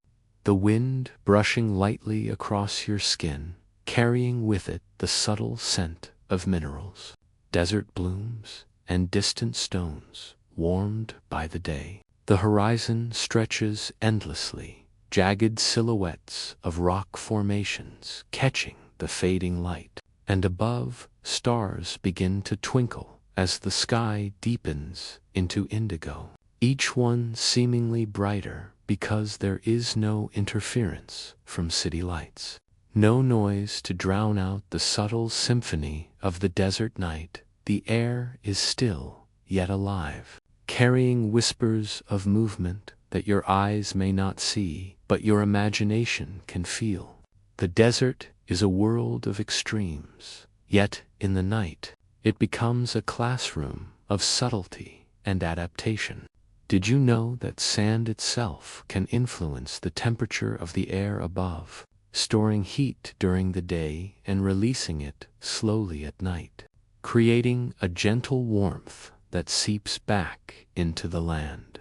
the wind brushing lightly across your skin, carrying with it the subtle scent of minerals, desert blooms, and distant stones, warmed by the day. The horizon stretches endlessly, jagged silhouettes of rock formations catching the fading light, and above, stars begin to twinkle as the sky deepens into indigo, each one seemingly brighter because there is no interference from city lights. No noise to drown out the subtle symphony of the desert night. The air is still, yet alive, carrying whispers of movement that your eyes may not see, but your imagination can feel. The desert is a world of extremes, yet in the night, it becomes a classroom of subtlety and adaptation. Did you know that sand itself can influence the temperature of the air above, storing heat during the day and releasing it slowly at night, creating a gentle warmth that seeps back into the land?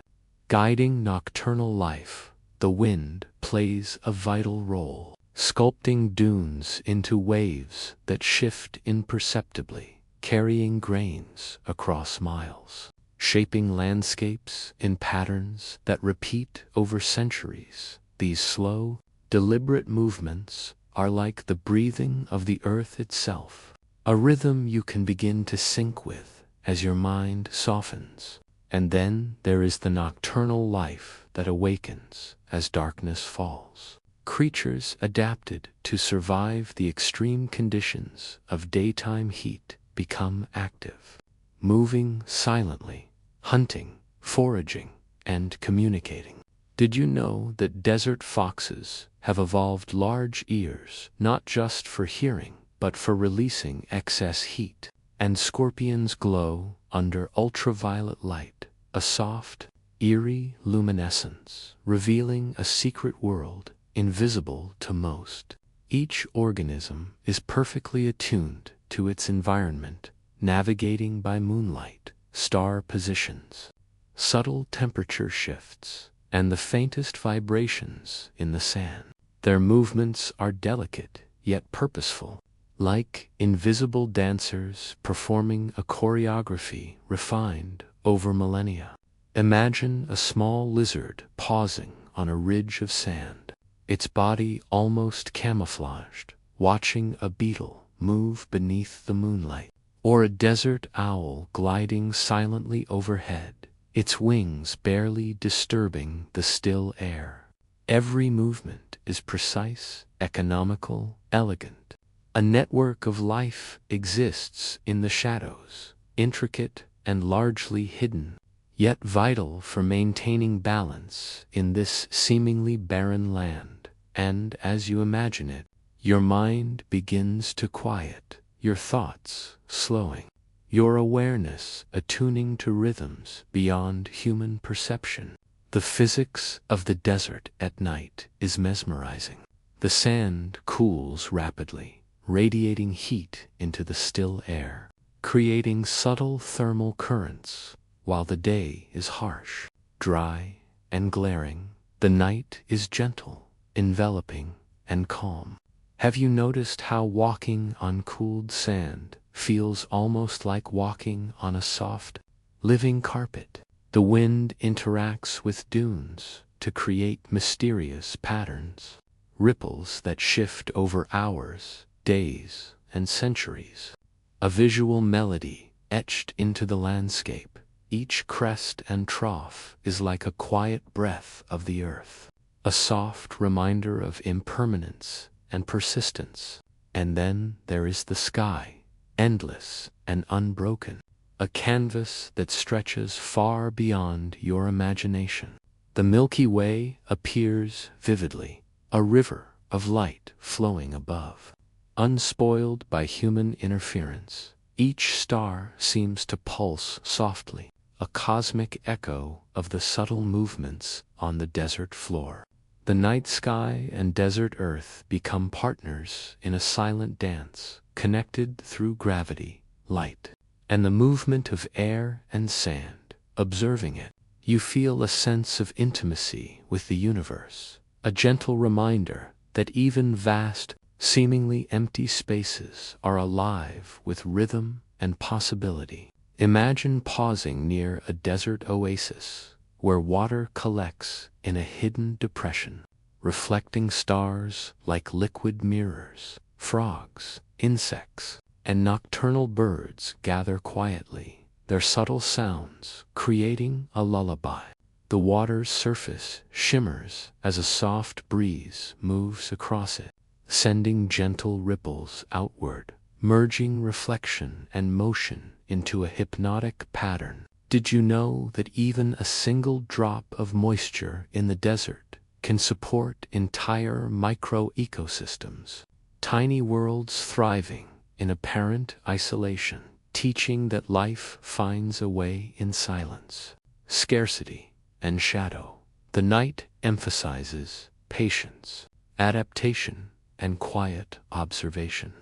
Guiding nocturnal life, the wind plays a vital role, sculpting dunes into waves that shift imperceptibly, carrying grains across miles, shaping landscapes in patterns that repeat over centuries. These slow, deliberate movements are like the breathing of the earth itself, a rhythm you can begin to sync with as your mind softens. And then there is the nocturnal life that awakens as darkness falls. Creatures adapted to survive the extreme conditions of daytime heat become active, moving silently, hunting, foraging, and communicating. Did you know that desert foxes have evolved large ears not just for hearing, but for releasing excess heat? And scorpions glow under ultraviolet light, a soft, eerie luminescence, revealing a secret world invisible to most. Each organism is perfectly attuned to its environment, navigating by moonlight, star positions, subtle temperature shifts, and the faintest vibrations in the sand. Their movements are delicate yet purposeful, like invisible dancers performing a choreography refined over millennia. Imagine a small lizard pausing on a ridge of sand, its body almost camouflaged, watching a beetle move beneath the moonlight, or a desert owl gliding silently overhead, its wings barely disturbing the still air. Every movement is precise, economical, elegant. A network of life exists in the shadows, intricate and largely hidden, yet vital for maintaining balance in this seemingly barren land. And as you imagine it, your mind begins to quiet, your thoughts slowing, your awareness attuning to rhythms beyond human perception. The physics of the desert at night is mesmerizing. The sand cools rapidly, radiating heat into the still air, creating subtle thermal currents. While the day is harsh, dry, and glaring, the night is gentle, enveloping, and calm. Have you noticed how walking on cooled sand feels almost like walking on a soft, living carpet? The wind interacts with dunes to create mysterious patterns, ripples that shift over hours, days, and centuries. A visual melody etched into the landscape. Each crest and trough is like a quiet breath of the earth, a soft reminder of impermanence and persistence. And then there is the sky, endless and unbroken, a canvas that stretches far beyond your imagination. The Milky Way appears vividly, a river of light flowing above, unspoiled by human interference. Each star seems to pulse softly, a cosmic echo of the subtle movements on the desert floor. The night sky and desert earth become partners in a silent dance, connected through gravity, light, and the movement of air and sand. Observing it, you feel a sense of intimacy with the universe, a gentle reminder that even vast, seemingly empty spaces are alive with rhythm and possibility. Imagine pausing near a desert oasis, where water collects in a hidden depression, reflecting stars like liquid mirrors. Frogs, insects, and nocturnal birds gather quietly, their subtle sounds creating a lullaby. The water's surface shimmers as a soft breeze moves across it, sending gentle ripples outward, merging reflection and motion into a hypnotic pattern. Did you know that even a single drop of moisture in the desert can support entire micro-ecosystems? Tiny worlds thriving in apparent isolation, teaching that life finds a way in silence, scarcity, and shadow. The night emphasizes patience, adaptation, and quiet observation,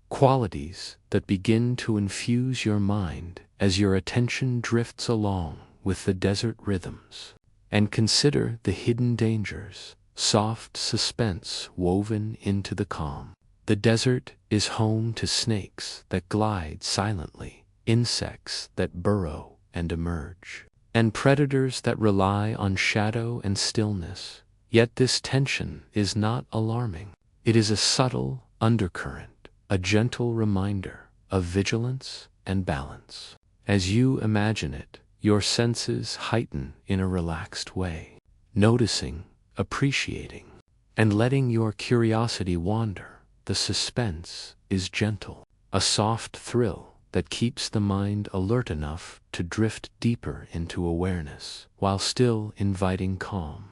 qualities that begin to infuse your mind as your attention drifts along with the desert rhythms. And consider the hidden dangers, soft suspense woven into the calm. The desert is home to snakes that glide silently, insects that burrow and emerge, and predators that rely on shadow and stillness. Yet this tension is not alarming. It is a subtle undercurrent, a gentle reminder of vigilance and balance. As you imagine it, your senses heighten in a relaxed way, noticing, appreciating, and letting your curiosity wander. The suspense is gentle, a soft thrill that keeps the mind alert enough to drift deeper into awareness, while still inviting calm.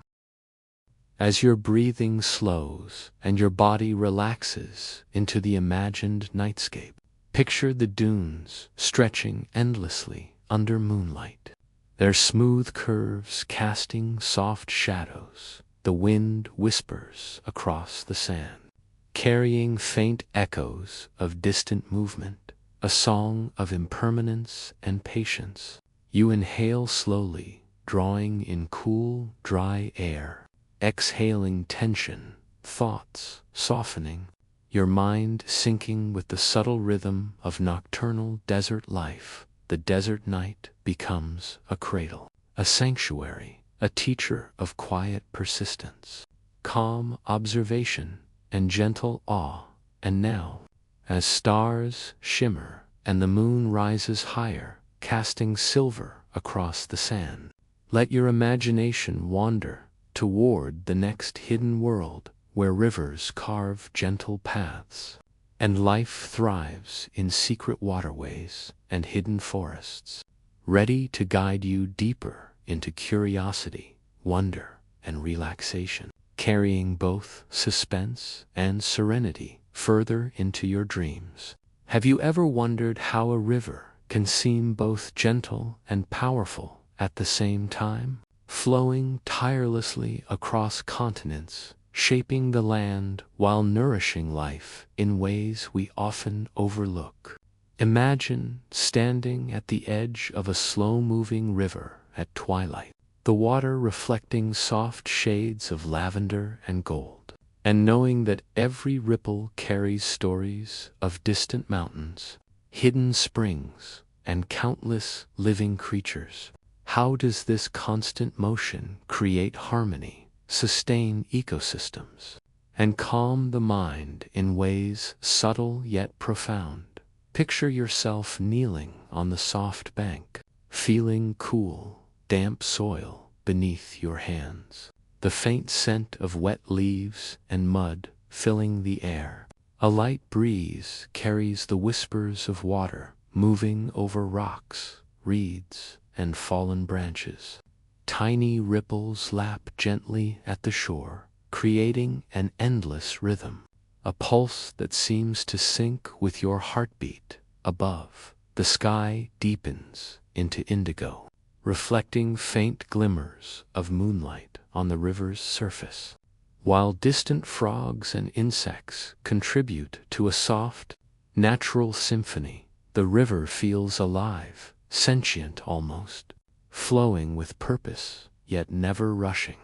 As your breathing slows and your body relaxes into the imagined nightscape, picture the dunes stretching endlessly under moonlight, their smooth curves casting soft shadows, the wind whispers across the sand, carrying faint echoes of distant movement, a song of impermanence and patience. You inhale slowly, drawing in cool, dry air, exhaling tension, thoughts softening, your mind syncing with the subtle rhythm of nocturnal desert life. The desert night becomes a cradle, a sanctuary, a teacher of quiet persistence, calm observation, and gentle awe. And now, as stars shimmer and the moon rises higher, casting silver across the sand, let your imagination wander toward the next hidden world where rivers carve gentle paths, and life thrives in secret waterways and hidden forests, ready to guide you deeper into curiosity, wonder, and relaxation, carrying both suspense and serenity further into your dreams. Have you ever wondered how a river can seem both gentle and powerful at the same time, flowing tirelessly across continents, shaping the land while nourishing life in ways we often overlook? Imagine standing at the edge of a slow-moving river at twilight, the water reflecting soft shades of lavender and gold, and knowing that every ripple carries stories of distant mountains, hidden springs, and countless living creatures. How does this constant motion create harmony, sustain ecosystems, and calm the mind in ways subtle yet profound? Picture yourself kneeling on the soft bank, feeling cool, damp soil beneath your hands, the faint scent of wet leaves and mud filling the air. A light breeze carries the whispers of water moving over rocks, reeds, and fallen branches. Tiny ripples lap gently at the shore, creating an endless rhythm, a pulse that seems to sync with your heartbeat. Above, the sky deepens into indigo, reflecting faint glimmers of moonlight on the river's surface, while distant frogs and insects contribute to a soft, natural symphony. The river feels alive, sentient almost, flowing with purpose, yet never rushing,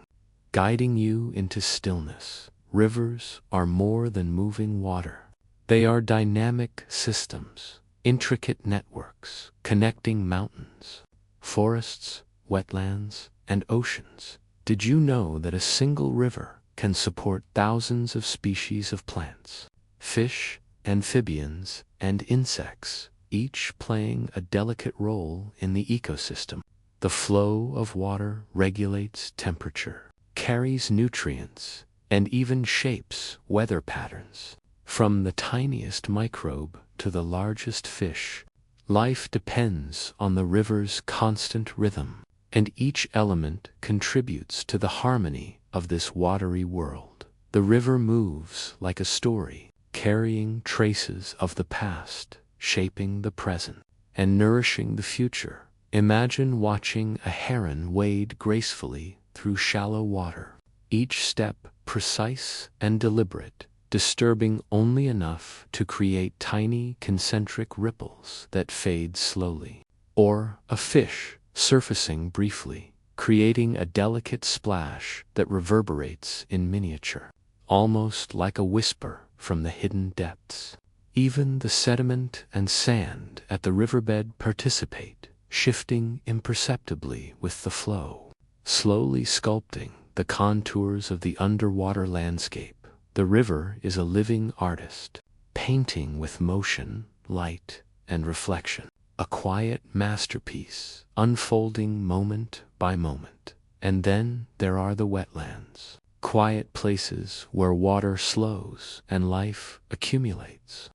guiding you into stillness. Rivers are more than moving water. They are dynamic systems, intricate networks connecting mountains, forests, wetlands, and oceans. Did you know that a single river can support thousands of species of plants, fish, amphibians, and insects, each playing a delicate role in the ecosystem? The flow of water regulates temperature, carries nutrients, and even shapes weather patterns. From the tiniest microbe to the largest fish, life depends on the river's constant rhythm, and each element contributes to the harmony of this watery world. The river moves like a story, carrying traces of the past, shaping the present, and nourishing the future. Imagine watching a heron wade gracefully through shallow water, each step precise and deliberate, disturbing only enough to create tiny concentric ripples that fade slowly. Or a fish surfacing briefly, creating a delicate splash that reverberates in miniature, almost like a whisper from the hidden depths. Even the sediment and sand at the riverbed participate, shifting imperceptibly with the flow, slowly sculpting the contours of the underwater landscape. The river is a living artist, painting with motion, light, and reflection, a quiet masterpiece, unfolding moment by moment. And then there are the wetlands, quiet places where water slows and life accumulates,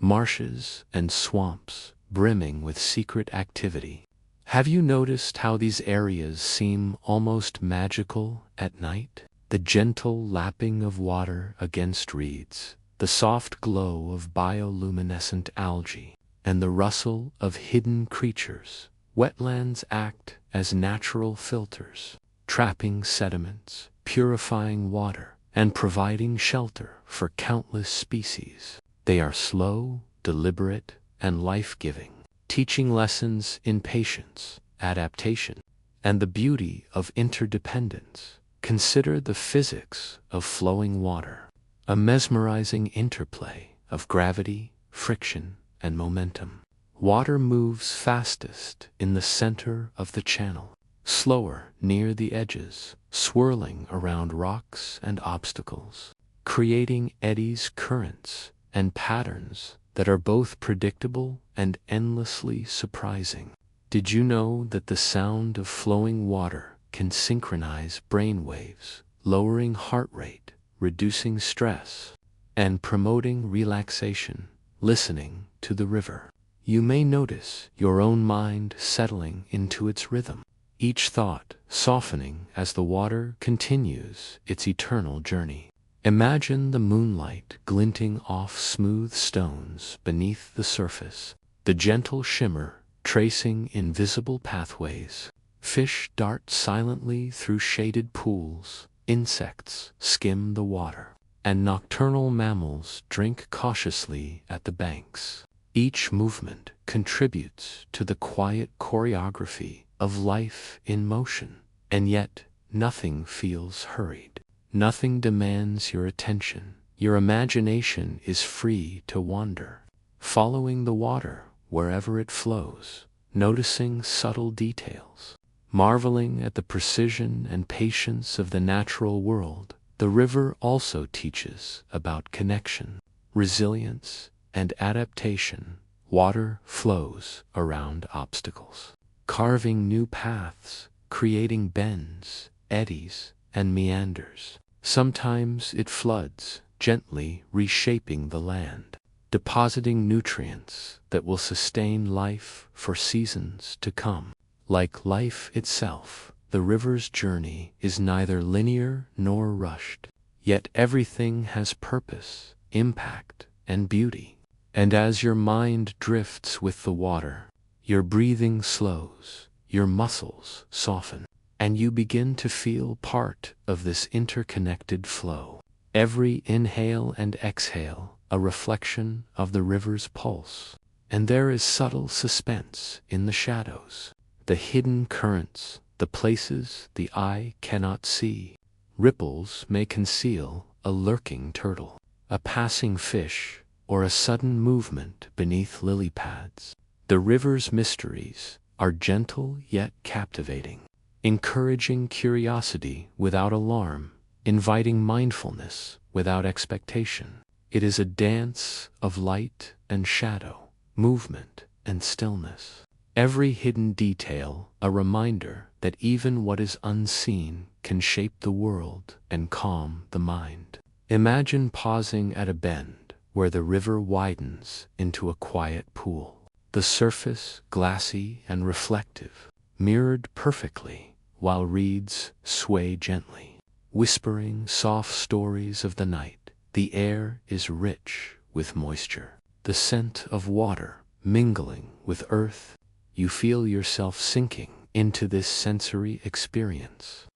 marshes and swamps brimming with secret activity. Have you noticed how these areas seem almost magical at night? The gentle lapping of water against reeds, the soft glow of bioluminescent algae, and the rustle of hidden creatures. Wetlands act as natural filters, trapping sediments, purifying water, and providing shelter for countless species. They are slow, deliberate, and life-giving, teaching lessons in patience, adaptation, and the beauty of interdependence. Consider the physics of flowing water, a mesmerizing interplay of gravity, friction, and momentum. Water moves fastest in the center of the channel, slower near the edges, swirling around rocks and obstacles, creating eddies, currents, and patterns that are both predictable and endlessly surprising. Did you know that the sound of flowing water can synchronize brain waves, lowering heart rate, reducing stress, and promoting relaxation? Listening to the river, you may notice your own mind settling into its rhythm, each thought softening as the water continues its eternal journey. Imagine the moonlight glinting off smooth stones beneath the surface, the gentle shimmer tracing invisible pathways. Fish dart silently through shaded pools, insects skim the water, and nocturnal mammals drink cautiously at the banks. Each movement contributes to the quiet choreography of life in motion, and yet nothing feels hurried. Nothing demands your attention. Your imagination is free to wander, following the water wherever it flows, noticing subtle details, marveling at the precision and patience of the natural world. The river also teaches about connection, resilience, and adaptation. Water flows around obstacles, carving new paths, creating bends, eddies, and meanders. Sometimes it floods, gently reshaping the land, depositing nutrients that will sustain life for seasons to come. Like life itself, the river's journey is neither linear nor rushed, yet everything has purpose, impact, and beauty. And as your mind drifts with the water, your breathing slows, your muscles soften, and you begin to feel part of this interconnected flow. Every inhale and exhale a reflection of the river's pulse. And there is subtle suspense in the shadows, the hidden currents, the places the eye cannot see. Ripples may conceal a lurking turtle, a passing fish, or a sudden movement beneath lily pads. The river's mysteries are gentle yet captivating, encouraging curiosity without alarm, inviting mindfulness without expectation. It is a dance of light and shadow, movement and stillness. Every hidden detail a reminder that even what is unseen can shape the world and calm the mind. Imagine pausing at a bend where the river widens into a quiet pool. The surface glassy and reflective, mirrored perfectly, while reeds sway gently, whispering soft stories of the night. The air is rich with moisture, the scent of water mingling with earth. You feel yourself sinking into this sensory experience,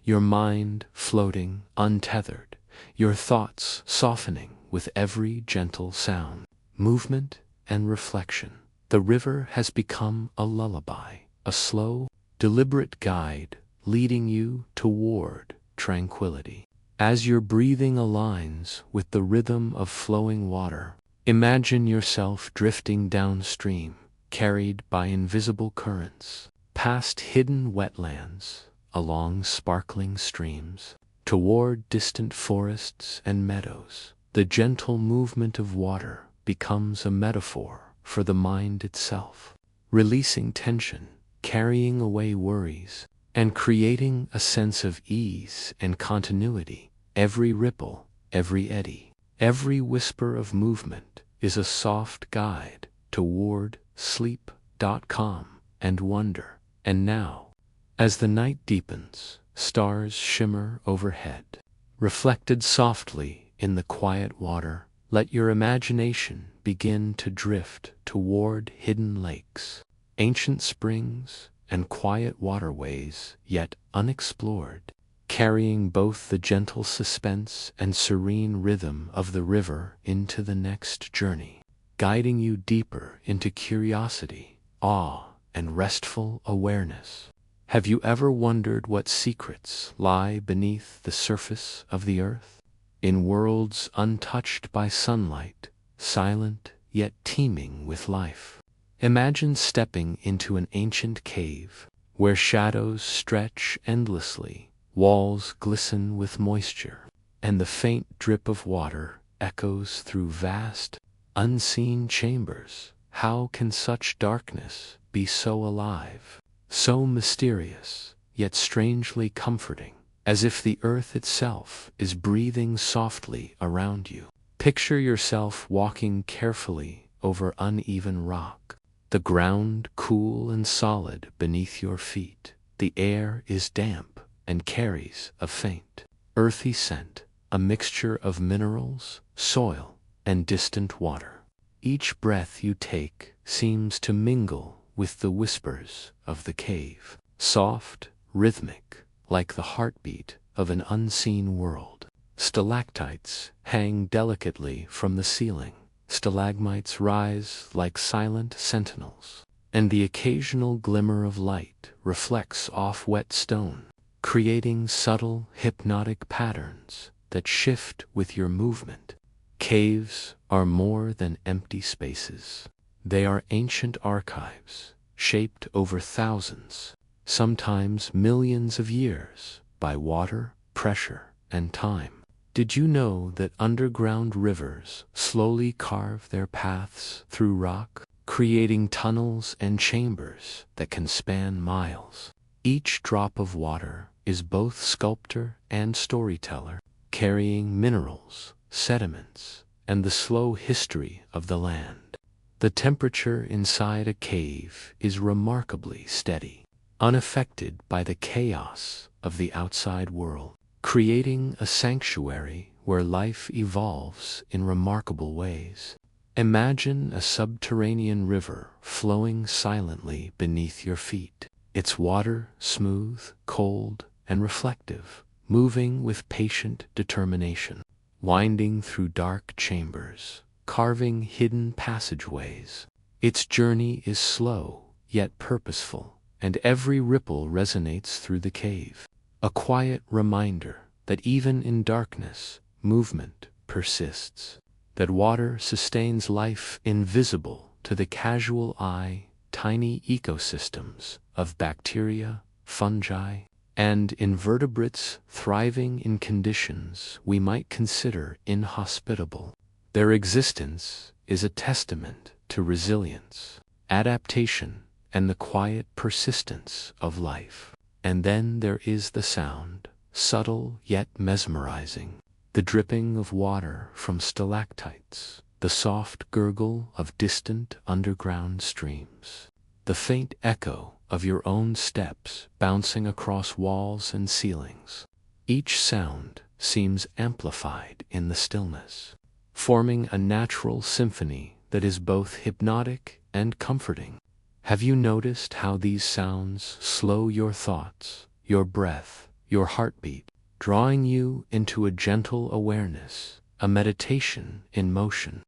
your mind floating untethered, your thoughts softening with every gentle sound, movement, and reflection. The river has become a lullaby, a slow, deliberate guide leading you toward tranquility. As your breathing aligns with the rhythm of flowing water, imagine yourself drifting downstream, carried by invisible currents, past hidden wetlands, along sparkling streams, toward distant forests and meadows. The gentle movement of water becomes a metaphor for the mind itself, releasing tension, carrying away worries, and creating a sense of ease and continuity. Every ripple, every eddy, every whisper of movement is a soft guide toward sleep, calm, and wonder. And now, as the night deepens, stars shimmer overhead, reflected softly in the quiet water. Let your imagination begin to drift toward hidden lakes, ancient springs, and quiet waterways yet unexplored. carrying both the gentle suspense and serene rhythm of the river into the next journey, guiding you deeper into curiosity, awe, and restful awareness. Have you ever wondered what secrets lie beneath the surface of the earth? In worlds untouched by sunlight, silent yet teeming with life. Imagine stepping into an ancient cave, where shadows stretch endlessly, walls glisten with moisture, and the faint drip of water echoes through vast, unseen chambers. How can such darkness be so alive, so mysterious, yet strangely comforting, as if the earth itself is breathing softly around you? Picture yourself walking carefully over uneven rock, the ground cool and solid beneath your feet. The air is damp and carries a faint, earthy scent, a mixture of minerals, soil, and distant water. Each breath you take seems to mingle with the whispers of the cave, soft, rhythmic, like the heartbeat of an unseen world. Stalactites hang delicately from the ceiling, stalagmites rise like silent sentinels, and the occasional glimmer of light reflects off wet stone, creating subtle, hypnotic patterns that shift with your movement. Caves are more than empty spaces. They are ancient archives, shaped over thousands, sometimes millions of years, by water, pressure, and time. Did you know that underground rivers slowly carve their paths through rock, creating tunnels and chambers that can span miles? Each drop of water is both sculptor and storyteller, carrying minerals, sediments, and the slow history of the land. The temperature inside a cave is remarkably steady, unaffected by the chaos of the outside world, creating a sanctuary where life evolves in remarkable ways. Imagine a subterranean river flowing silently beneath your feet, its water smooth, cold, and reflective, moving with patient determination, winding through dark chambers, carving hidden passageways. Its journey is slow, yet purposeful, and every ripple resonates through the cave, a quiet reminder that even in darkness, movement persists, that water sustains life invisible to the casual eye, tiny ecosystems of bacteria, fungi, and invertebrates thriving in conditions we might consider inhospitable. Their existence is a testament to resilience, adaptation, and the quiet persistence of life. And then there is the sound, subtle yet mesmerizing, the dripping of water from stalactites, the soft gurgle of distant underground streams, the faint echo of your own steps bouncing across walls and ceilings. Each sound seems amplified in the stillness, forming a natural symphony that is both hypnotic and comforting. Have you noticed how these sounds slow your thoughts, your breath, your heartbeat, drawing you into a gentle awareness, a meditation in motion?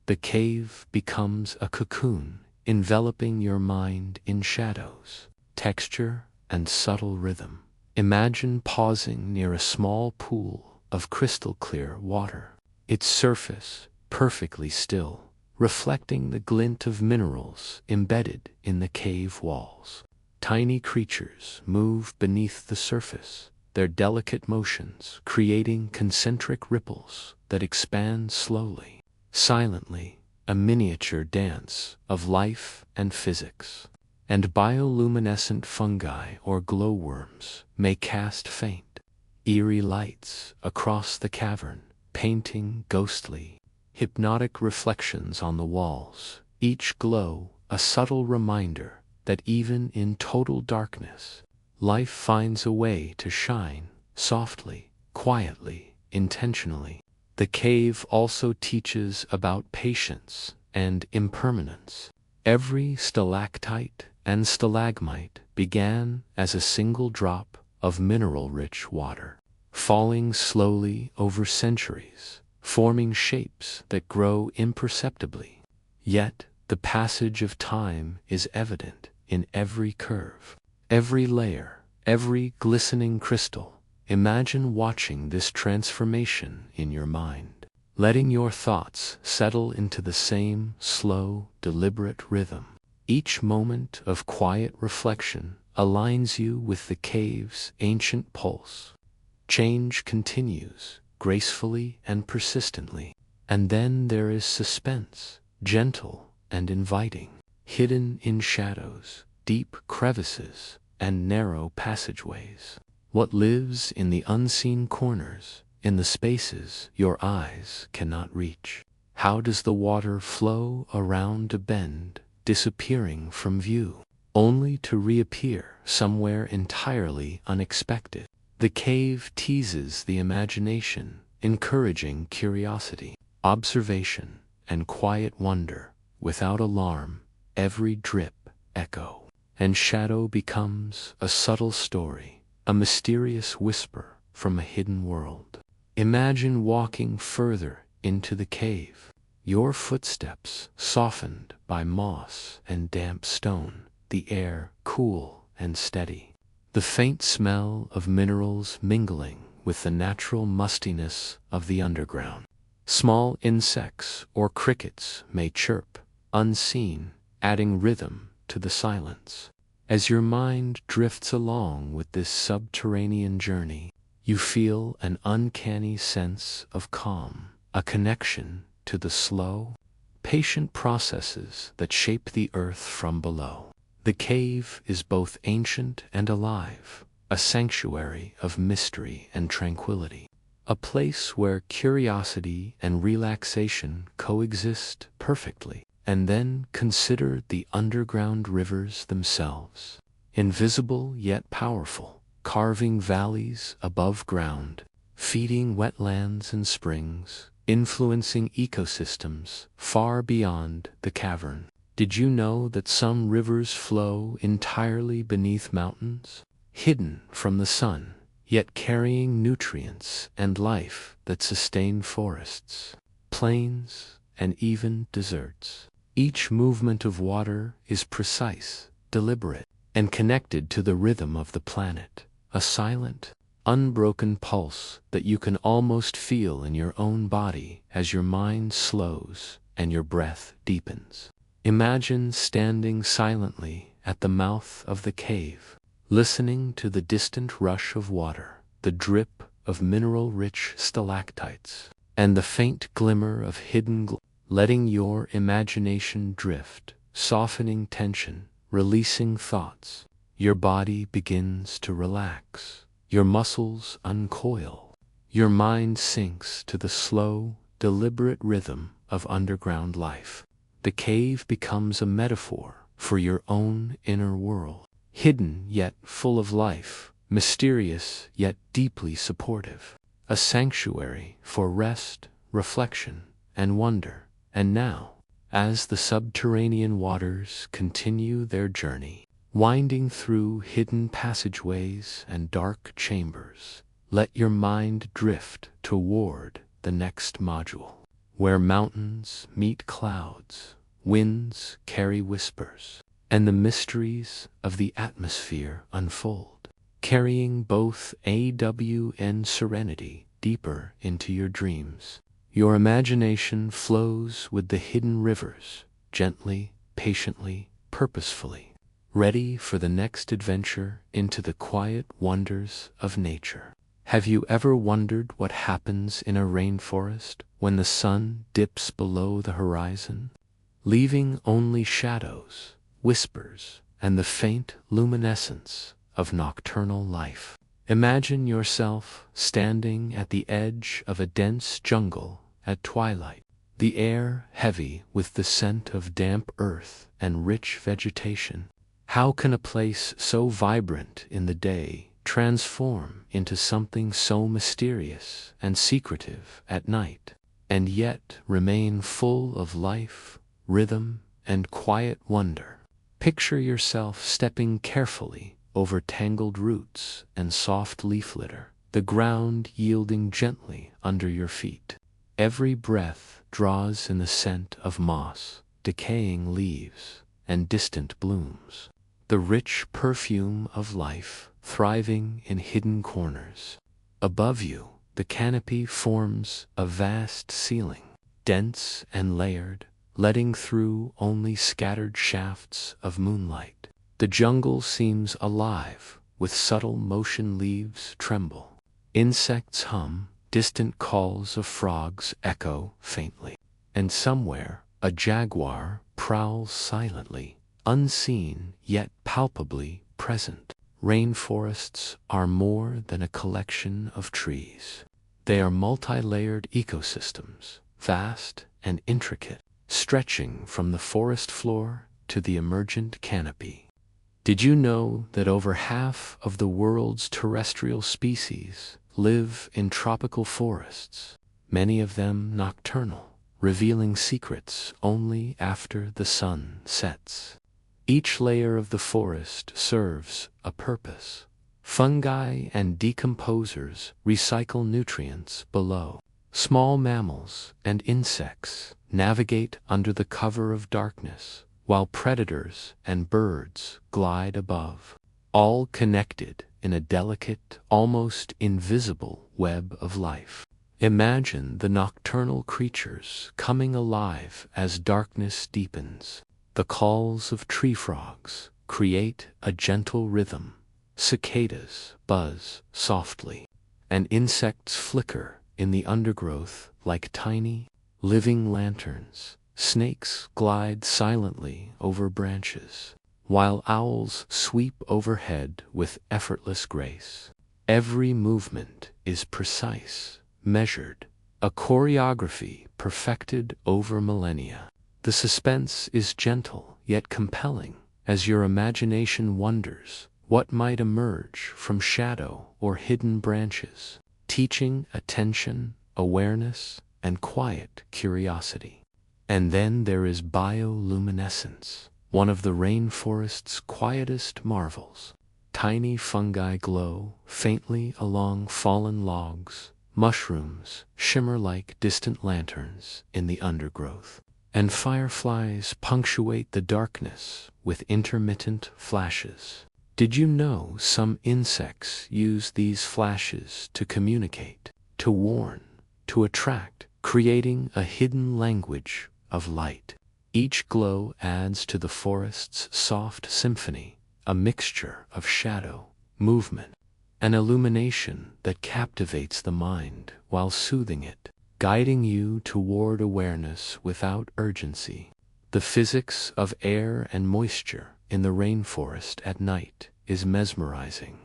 The cave becomes a cocoon, enveloping your mind in shadows, texture, and subtle rhythm. Imagine pausing near a small pool of crystal-clear water, its surface perfectly still, reflecting the glint of minerals embedded in the cave walls. Tiny creatures move beneath the surface, their delicate motions creating concentric ripples that expand slowly, silently, a miniature dance of life and physics. And bioluminescent fungi or glowworms may cast faint, eerie lights across the cavern, painting ghostly, hypnotic reflections on the walls, each glow a subtle reminder that even in total darkness, life finds a way to shine softly, quietly, intentionally. The cave also teaches about patience and impermanence. Every stalactite and stalagmite began as a single drop of mineral-rich water, falling slowly over centuries, forming shapes that grow imperceptibly. Yet, the passage of time is evident in every curve, every layer, every glistening crystal. Imagine watching this transformation in your mind, letting your thoughts settle into the same slow, deliberate rhythm. Each moment of quiet reflection aligns you with the cave's ancient pulse. Change continues, gracefully and persistently. And then there is suspense, gentle and inviting, hidden in shadows, deep crevices, and narrow passageways. What lives in the unseen corners, in the spaces your eyes cannot reach? How does the water flow around a bend, disappearing from view, only to reappear somewhere entirely unexpected? The cave teases the imagination, encouraging curiosity, observation, and quiet wonder. Without alarm, every drip, echo, and shadow becomes a subtle story, a mysterious whisper from a hidden world. Imagine walking further into the cave, your footsteps softened by moss and damp stone, the air cool and steady, the faint smell of minerals mingling with the natural mustiness of the underground. Small insects or crickets may chirp, unseen, adding rhythm to the silence. As your mind drifts along with this subterranean journey, you feel an uncanny sense of calm, a connection to the slow, patient processes that shape the earth from below. The cave is both ancient and alive, a sanctuary of mystery and tranquility, a place where curiosity and relaxation coexist perfectly. And then consider the underground rivers themselves, invisible yet powerful, carving valleys above ground, feeding wetlands and springs, influencing ecosystems far beyond the cavern. Did you know that some rivers flow entirely beneath mountains, hidden from the sun, yet carrying nutrients and life that sustain forests, plains, and even deserts? Each movement of water is precise, deliberate, and connected to the rhythm of the planet, a silent, unbroken pulse that you can almost feel in your own body as your mind slows and your breath deepens. Imagine standing silently at the mouth of the cave, listening to the distant rush of water, the drip of mineral-rich stalactites, and the faint glimmer of hidden letting your imagination drift, softening tension, releasing thoughts. Your body begins to relax, your muscles uncoil, your mind sinks to the slow, deliberate rhythm of underground life. The cave becomes a metaphor for your own inner world, hidden yet full of life, mysterious yet deeply supportive, a sanctuary for rest, reflection, and wonder. And now, as the subterranean waters continue their journey, winding through hidden passageways and dark chambers, let your mind drift toward the next module, where mountains meet clouds, winds carry whispers, and the mysteries of the atmosphere unfold, carrying both awe and serenity deeper into your dreams. Your imagination flows with the hidden rivers, gently, patiently, purposefully, ready for the next adventure into the quiet wonders of nature. Have you ever wondered what happens in a rainforest when the sun dips below the horizon, leaving only shadows, whispers, and the faint luminescence of nocturnal life? Imagine yourself standing at the edge of a dense jungle at twilight, the air heavy with the scent of damp earth and rich vegetation. How can a place so vibrant in the day transform into something so mysterious and secretive at night, and yet remain full of life, rhythm, and quiet wonder? Picture yourself stepping carefully over tangled roots and soft leaf litter, the ground yielding gently under your feet. Every breath draws in the scent of moss, decaying leaves, and distant blooms, the rich perfume of life thriving in hidden corners. Above you, the canopy forms a vast ceiling, dense and layered, letting through only scattered shafts of moonlight. The jungle seems alive, with subtle motion. Leaves tremble, insects hum, distant calls of frogs echo faintly, and somewhere a jaguar prowls silently, unseen yet palpably present. Rainforests are more than a collection of trees. They are multi-layered ecosystems, vast and intricate, stretching from the forest floor to the emergent canopy. Did you know that over half of the world's terrestrial species live in tropical forests, many of them nocturnal, revealing secrets only after the sun sets? Each layer of the forest serves a purpose. Fungi and decomposers recycle nutrients below. Small mammals and insects navigate under the cover of darkness, while predators and birds glide above, all connected in a delicate, almost invisible web of life. Imagine the nocturnal creatures coming alive as darkness deepens. The calls of tree frogs create a gentle rhythm. Cicadas buzz softly, and insects flicker in the undergrowth like tiny, living lanterns. Snakes glide silently over branches, while owls sweep overhead with effortless grace. Every movement is precise, measured, a choreography perfected over millennia. The suspense is gentle yet compelling as your imagination wonders what might emerge from shadow or hidden branches, teaching attention, awareness, and quiet curiosity. And then there is bioluminescence, one of the rainforest's quietest marvels. Tiny fungi glow faintly along fallen logs, mushrooms shimmer like distant lanterns in the undergrowth, and fireflies punctuate the darkness with intermittent flashes. Did you know some insects use these flashes to communicate, to warn, to attract, creating a hidden language of light? Each glow adds to the forest's soft symphony, a mixture of shadow, movement, and illumination that captivates the mind while soothing it, guiding you toward awareness without urgency. The physics of air and moisture in the rainforest at night is mesmerizing.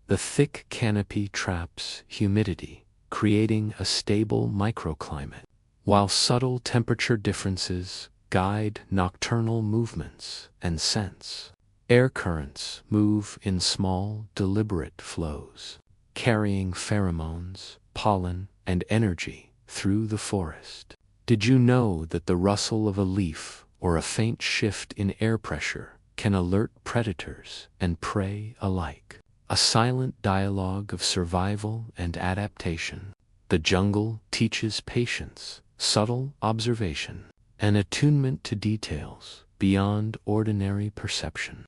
The thick canopy traps humidity, creating a stable microclimate, while subtle temperature differences guide nocturnal movements and scents. Air currents move in small, deliberate flows, carrying pheromones, pollen, and energy through the forest. Did you know that the rustle of a leaf or a faint shift in air pressure can alert predators and prey alike? A silent dialogue of survival and adaptation. The jungle teaches patience, subtle observation, and attunement to details beyond ordinary perception.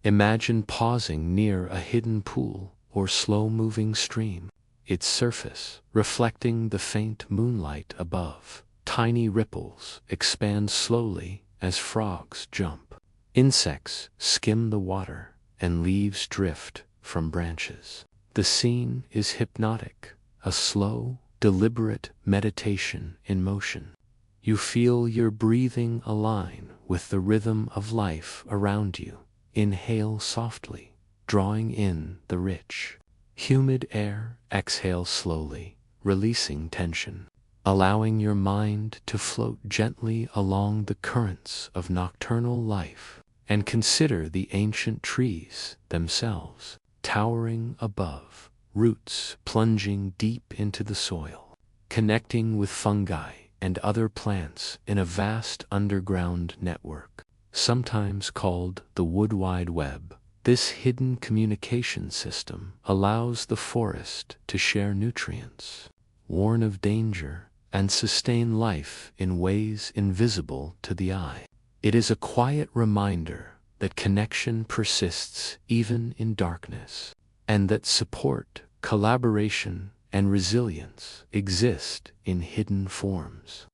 Imagine pausing near a hidden pool or slow-moving stream, its surface reflecting the faint moonlight above. Tiny ripples expand slowly as frogs jump. Insects skim the water, and leaves drift from branches. The scene is hypnotic, a slow, deliberate meditation in motion. You feel your breathing align with the rhythm of life around you. Inhale softly, drawing in the rich, humid air. Exhale slowly, releasing tension, allowing your mind to float gently along the currents of nocturnal life. And consider the ancient trees themselves, towering above, roots plunging deep into the soil, connecting with fungi and other plants in a vast underground network. Sometimes called the Wood Wide Web, This hidden communication system allows the forest to share nutrients, warn of danger, and sustain life in ways invisible to the eye. It is a quiet reminder that connection persists even in darkness, and that support, collaboration, and resilience exist in hidden forms.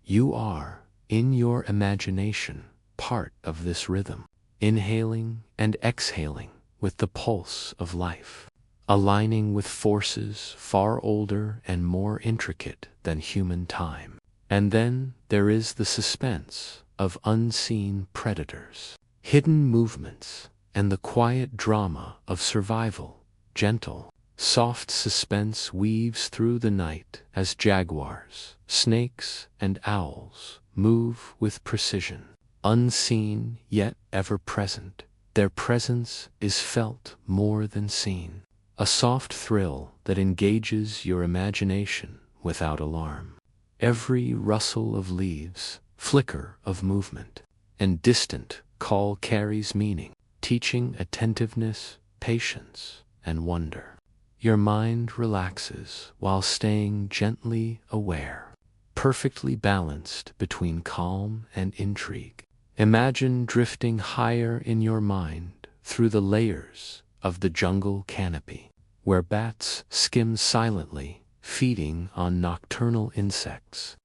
You are, in your imagination, part of this rhythm, inhaling and exhaling with the pulse of life, aligning with forces far older and more intricate than human time. And then there is the suspense of unseen predators, hidden movements, and the quiet drama of survival. Gentle, soft suspense weaves through the night as jaguars, snakes, and owls move with precision. Unseen yet ever present, their presence is felt more than seen. A soft thrill that engages your imagination without alarm. Every rustle of leaves, flicker of movement, and distant call carries meaning, teaching attentiveness, patience, and wonder. Your mind relaxes while staying gently aware, perfectly balanced between calm and intrigue. Imagine drifting higher in your mind through the layers of the jungle canopy, where bats skim silently, feeding on nocturnal insects.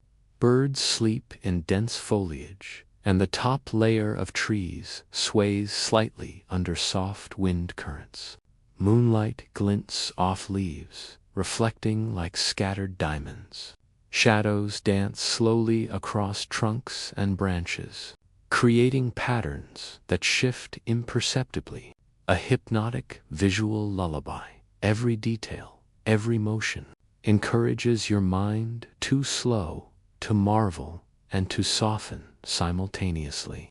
Birds sleep in dense foliage, and the top layer of trees sways slightly under soft wind currents. Moonlight glints off leaves, reflecting like scattered diamonds. Shadows dance slowly across trunks and branches, creating patterns that shift imperceptibly, a hypnotic visual lullaby. Every detail, every motion, encourages your mind to slow, to marvel, and to soften simultaneously.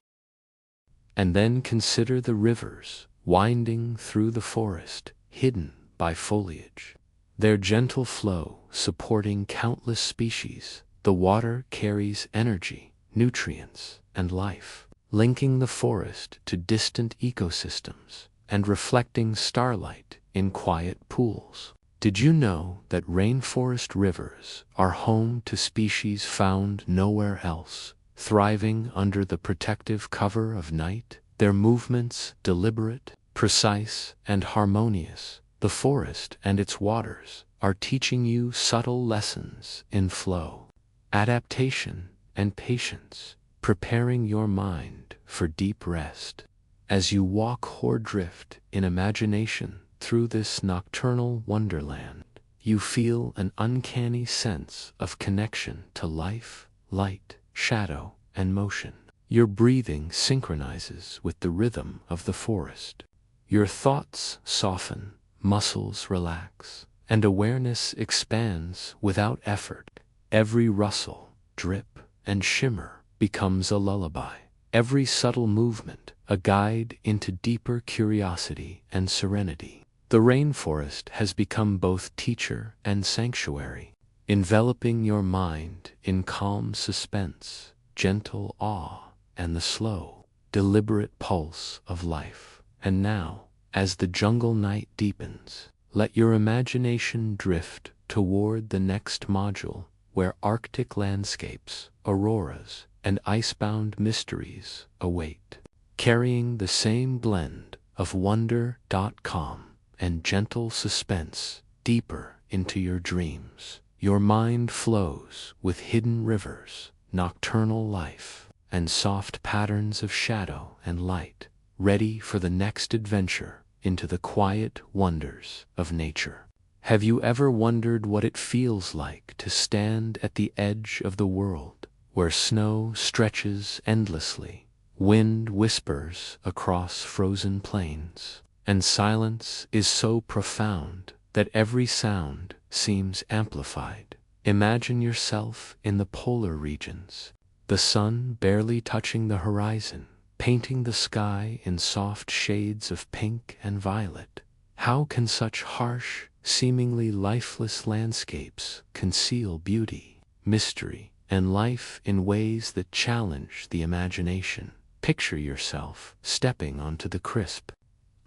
And then consider the rivers winding through the forest, hidden by foliage. Their gentle flow supporting countless species, the water carries energy, nutrients, and life, linking the forest to distant ecosystems and reflecting starlight in quiet pools. Did you know that rainforest rivers are home to species found nowhere else, thriving under the protective cover of night? Their movements deliberate, precise, and harmonious. The forest and its waters are teaching you subtle lessons in flow, adaptation, and patience, preparing your mind for deep rest. As you walk or drift in imagination through this nocturnal wonderland, you feel an uncanny sense of connection to life, light, shadow, and motion. Your breathing synchronizes with the rhythm of the forest. Your thoughts soften, muscles relax, and awareness expands without effort. Every rustle, drip, and shimmer becomes a lullaby. Every subtle movement, a guide into deeper curiosity and serenity. The rainforest has become both teacher and sanctuary, enveloping your mind in calm suspense, gentle awe, and the slow, deliberate pulse of life. And now, as the jungle night deepens, let your imagination drift toward the next module, where Arctic landscapes, auroras, and icebound mysteries await, carrying the same blend of wonder.com and gentle suspense deeper into your dreams. Your mind flows with hidden rivers, nocturnal life, and soft patterns of shadow and light, ready for the next adventure into the quiet wonders of nature. Have you ever wondered what it feels like to stand at the edge of the world, where snow stretches endlessly, wind whispers across frozen plains, and silence is so profound that every sound seems amplified? Imagine yourself in the polar regions, the sun barely touching the horizon, painting the sky in soft shades of pink and violet. How can such harsh, seemingly lifeless landscapes conceal beauty, mystery, and life in ways that challenge the imagination? Picture yourself stepping onto the crisp,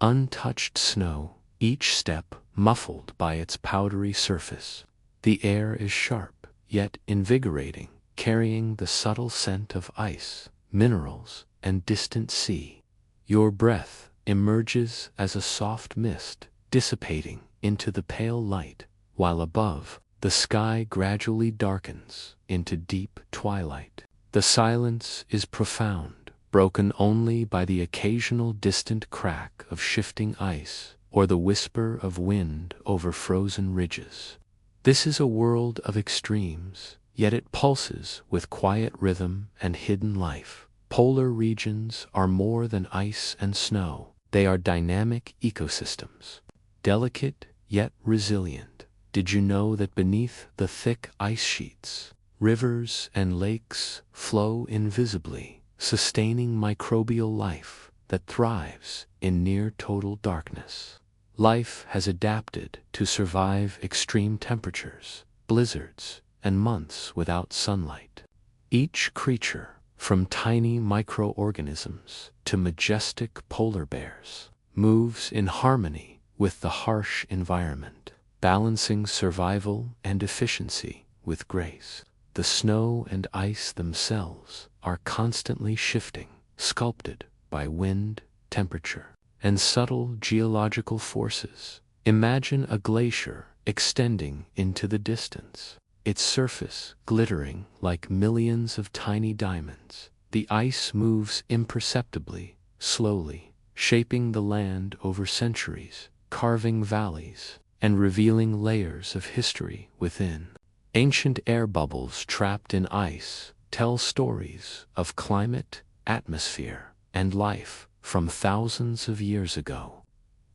untouched snow, each step muffled by its powdery surface. The air is sharp, yet invigorating, carrying the subtle scent of ice, minerals, and distant sea. Your breath emerges as a soft mist, dissipating into the pale light, while above, the sky gradually darkens into deep twilight. The silence is profound, broken only by the occasional distant crack of shifting ice or the whisper of wind over frozen ridges. This is a world of extremes, yet it pulses with quiet rhythm and hidden life. Polar regions are more than ice and snow. They are dynamic ecosystems, delicate yet resilient. Did you know that beneath the thick ice sheets, rivers and lakes flow invisibly, sustaining microbial life that thrives in near-total darkness? Life has adapted to survive extreme temperatures, blizzards, and months without sunlight. Each creature, from tiny microorganisms to majestic polar bears, moves in harmony with the harsh environment, balancing survival and efficiency with grace. The snow and ice themselves are constantly shifting, sculpted by wind, temperature, and subtle geological forces. Imagine a glacier extending into the distance, its surface glittering like millions of tiny diamonds. The ice moves imperceptibly, slowly, shaping the land over centuries, carving valleys, and revealing layers of history within. Ancient air bubbles trapped in ice tell stories of climate, atmosphere, and life from thousands of years ago.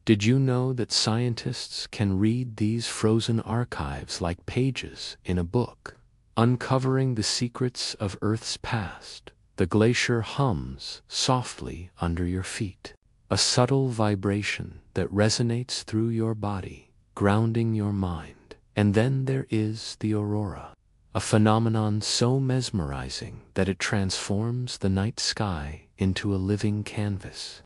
Did you know that scientists can read these frozen archives like pages in a book, uncovering the secrets of Earth's past? The glacier hums softly under your feet, a subtle vibration that resonates through your body, grounding your mind. And then there is the aurora, a phenomenon so mesmerizing that it transforms the night sky into a living canvas.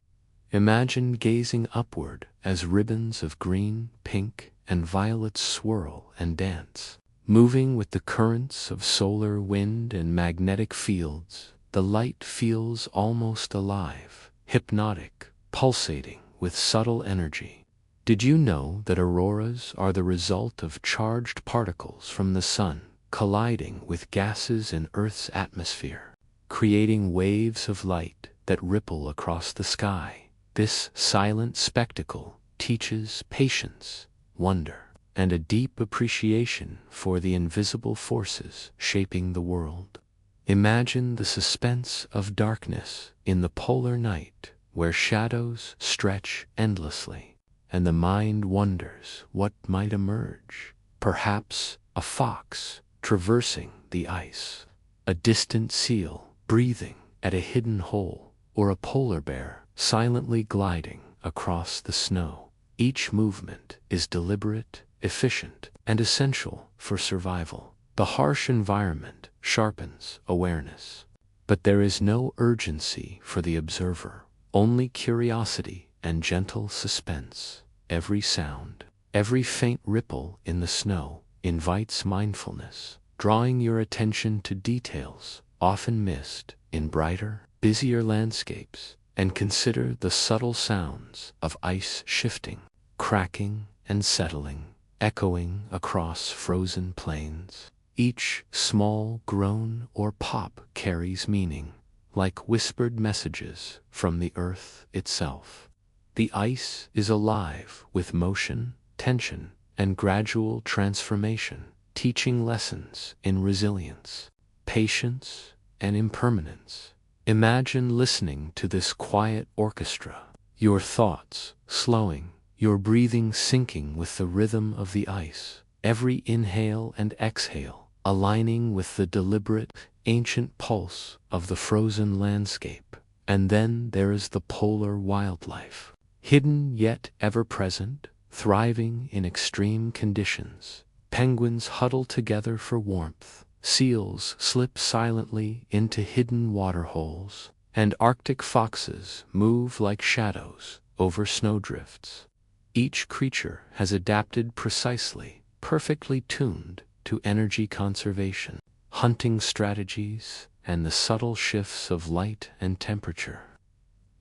Imagine gazing upward as ribbons of green, pink, and violet swirl and dance, moving with the currents of solar wind and magnetic fields. The light feels almost alive, hypnotic, pulsating with subtle energy. Did you know that auroras are the result of charged particles from the sun colliding with gases in Earth's atmosphere, creating waves of light that ripple across the sky? This silent spectacle teaches patience, wonder, and a deep appreciation for the invisible forces shaping the world. Imagine the suspense of darkness in the polar night, where shadows stretch endlessly, and the mind wonders what might emerge. Perhaps a fox traversing the ice, a distant seal breathing at a hidden hole, or a polar bear silently gliding across the snow. Each movement is deliberate, efficient, and essential for survival. The harsh environment sharpens awareness, but there is no urgency for the observer, only curiosity and gentle suspense. Every sound, every faint ripple in the snow invites mindfulness, drawing your attention to details often missed in brighter, busier landscapes. And consider the subtle sounds of ice shifting, cracking, and settling, echoing across frozen plains. Each small groan or pop carries meaning, like whispered messages from the earth itself. The ice is alive with motion, tension, and gradual transformation, teaching lessons in resilience, patience, and impermanence. Imagine listening to this quiet orchestra, your thoughts slowing, your breathing syncing with the rhythm of the ice, every inhale and exhale aligning with the deliberate, ancient pulse of the frozen landscape. And then there is the polar wildlife, hidden yet ever-present, thriving in extreme conditions. Penguins huddle together for warmth, seals slip silently into hidden waterholes, and Arctic foxes move like shadows, over snowdrifts. Each creature has adapted precisely, perfectly tuned to energy conservation, hunting strategies, and the subtle shifts of light and temperature.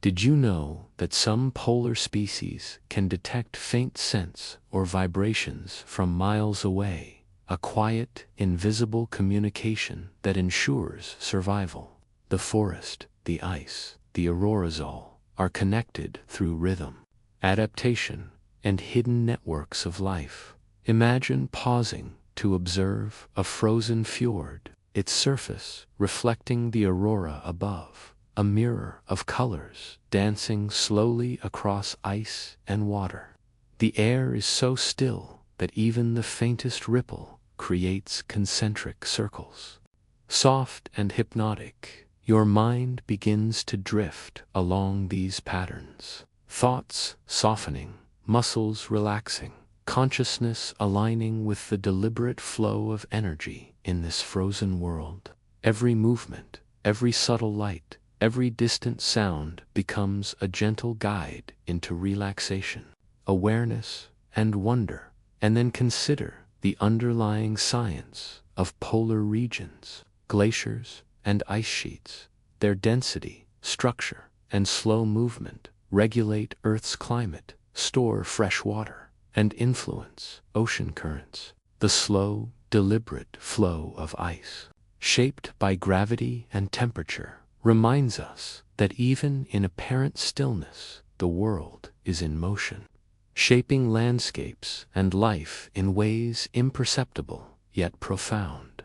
Did you know that some polar species can detect faint scents or vibrations from miles away, a quiet, invisible communication that ensures survival? The forest, the ice, the auroras all are connected through rhythm, adaptation, and hidden networks of life. Imagine pausing to observe a frozen fjord, its surface reflecting the aurora above, a mirror of colors dancing slowly across ice and water. The air is so still that even the faintest ripple creates concentric circles. Soft and hypnotic, your mind begins to drift along these patterns, thoughts softening, muscles relaxing, consciousness aligning with the deliberate flow of energy in this frozen world. Every movement, every subtle light, every distant sound becomes a gentle guide into relaxation, awareness, and wonder. And then consider the underlying science of polar regions, glaciers, and ice sheets. Their density, structure, and slow movement regulate Earth's climate, store fresh water, and influence ocean currents. The slow, deliberate flow of ice, shaped by gravity and temperature, reminds us that even in apparent stillness, the world is in motion, shaping landscapes and life in ways imperceptible yet profound.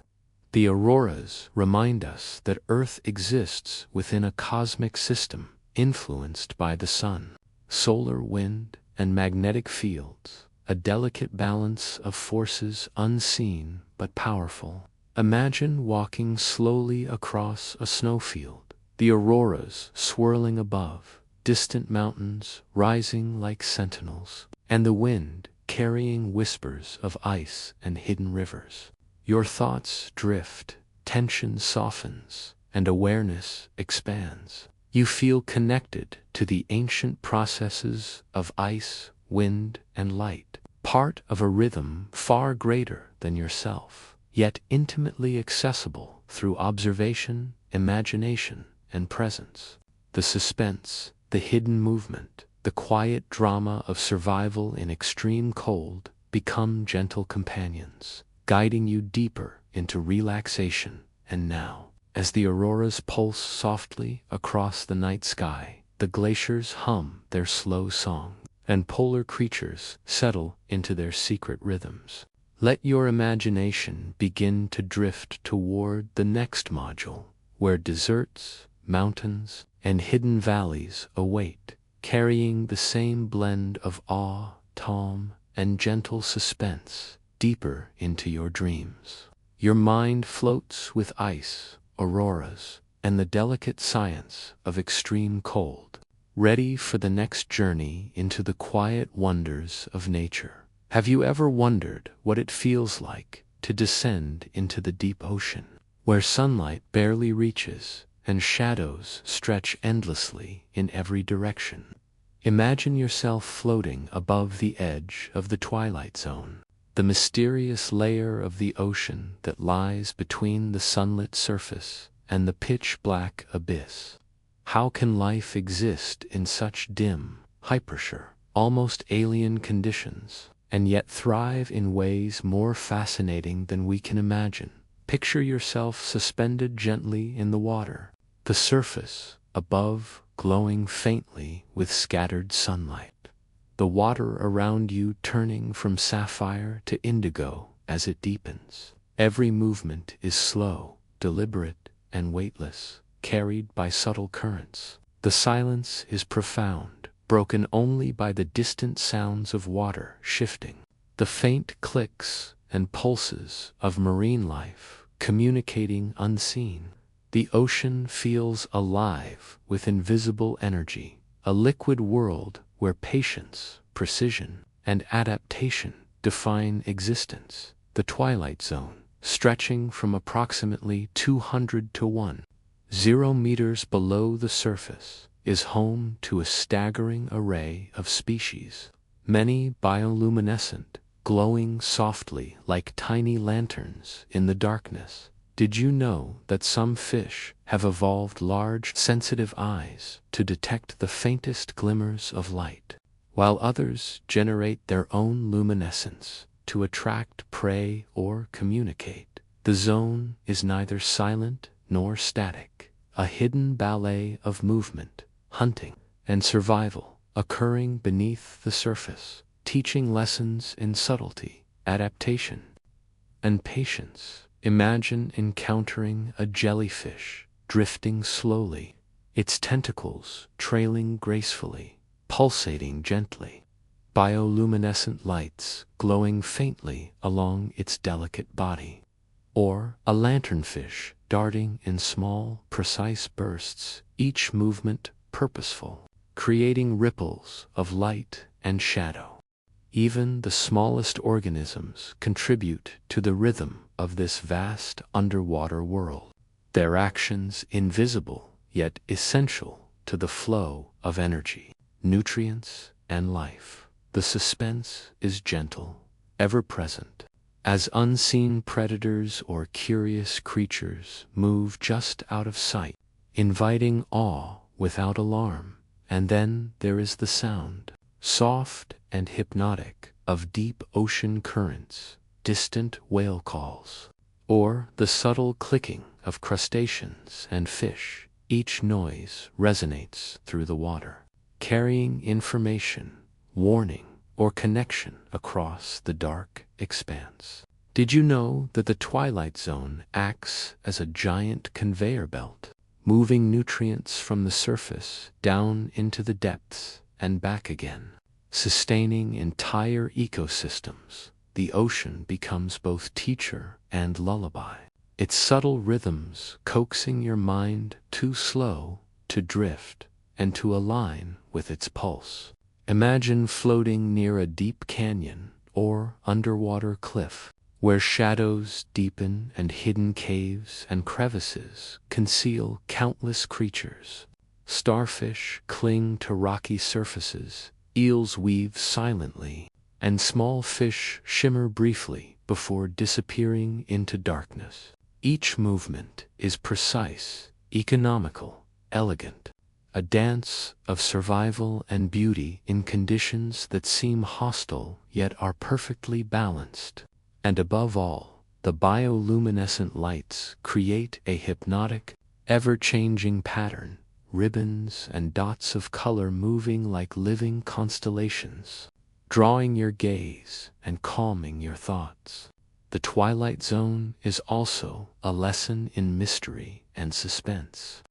The auroras remind us that Earth exists within a cosmic system influenced by the sun, solar wind, and magnetic fields, a delicate balance of forces unseen but powerful. Imagine walking slowly across a snowfield, the auroras swirling above, distant mountains rising like sentinels, and the wind carrying whispers of ice and hidden rivers. Your thoughts drift, tension softens, and awareness expands. You feel connected to the ancient processes of ice, wind, and light, part of a rhythm far greater than yourself, yet intimately accessible through observation, imagination, and presence. The suspense, the hidden movement, the quiet drama of survival in extreme cold become gentle companions, guiding you deeper into relaxation. And now, as the auroras pulse softly across the night sky, the glaciers hum their slow song, and polar creatures settle into their secret rhythms. Let your imagination begin to drift toward the next module, where deserts, mountains, and hidden valleys await, carrying the same blend of awe, calm, and gentle suspense deeper into your dreams. Your mind floats with ice, auroras, and the delicate science of extreme cold, ready for the next journey into the quiet wonders of nature. Have you ever wondered what it feels like to descend into the deep ocean, where sunlight barely reaches and shadows stretch endlessly in every direction? Imagine yourself floating above the edge of the twilight zone, the mysterious layer of the ocean that lies between the sunlit surface and the pitch-black abyss. How can life exist in such dim, hypersure, almost alien conditions, and yet thrive in ways more fascinating than we can imagine? Picture yourself suspended gently in the water, the surface above glowing faintly with scattered sunlight, the water around you turning from sapphire to indigo as it deepens. Every movement is slow, deliberate, and weightless, carried by subtle currents. The silence is profound, broken only by the distant sounds of water shifting, the faint clicks and pulses of marine life communicating unseen. The ocean feels alive with invisible energy, a liquid world where patience, precision, and adaptation define existence. The twilight zone, stretching from approximately 200 to 1,000 meters below the surface, is home to a staggering array of species, many bioluminescent, glowing softly like tiny lanterns in the darkness. Did you know that some fish have evolved large, sensitive eyes to detect the faintest glimmers of light, while others generate their own luminescence to attract prey or communicate? The zone is neither silent nor static, a hidden ballet of movement, hunting, and survival occurring beneath the surface, teaching lessons in subtlety, adaptation, and patience. Imagine encountering a jellyfish drifting slowly, its tentacles trailing gracefully, pulsating gently, bioluminescent lights glowing faintly along its delicate body. Or a lanternfish darting in small, precise bursts, each movement purposeful, creating ripples of light and shadow. Even the smallest organisms contribute to the rhythm of this vast underwater world, their actions invisible yet essential to the flow of energy, nutrients, and life. The suspense is gentle, ever present, as unseen predators or curious creatures move just out of sight, inviting awe without alarm. And then there is the sound, soft and hypnotic, of deep ocean currents, distant whale calls, or the subtle clicking of crustaceans and fish. Each noise resonates through the water, carrying information, warning, or connection across the dark expanse. Did you know that the twilight zone acts as a giant conveyor belt, moving nutrients from the surface down into the depths and back again, sustaining entire ecosystems? The ocean becomes both teacher and lullaby, its subtle rhythms coaxing your mind too slow to drift and to align with its pulse. Imagine floating near a deep canyon or underwater cliff, where shadows deepen and hidden caves and crevices conceal countless creatures. Starfish cling to rocky surfaces, eels weave silently, and small fish shimmer briefly before disappearing into darkness. Each movement is precise, economical, elegant, a dance of survival and beauty in conditions that seem hostile yet are perfectly balanced. And above all, the bioluminescent lights create a hypnotic, ever-changing pattern, ribbons and dots of color moving like living constellations, drawing your gaze and calming your thoughts. The Twilight Zone is also a lesson in mystery and suspense.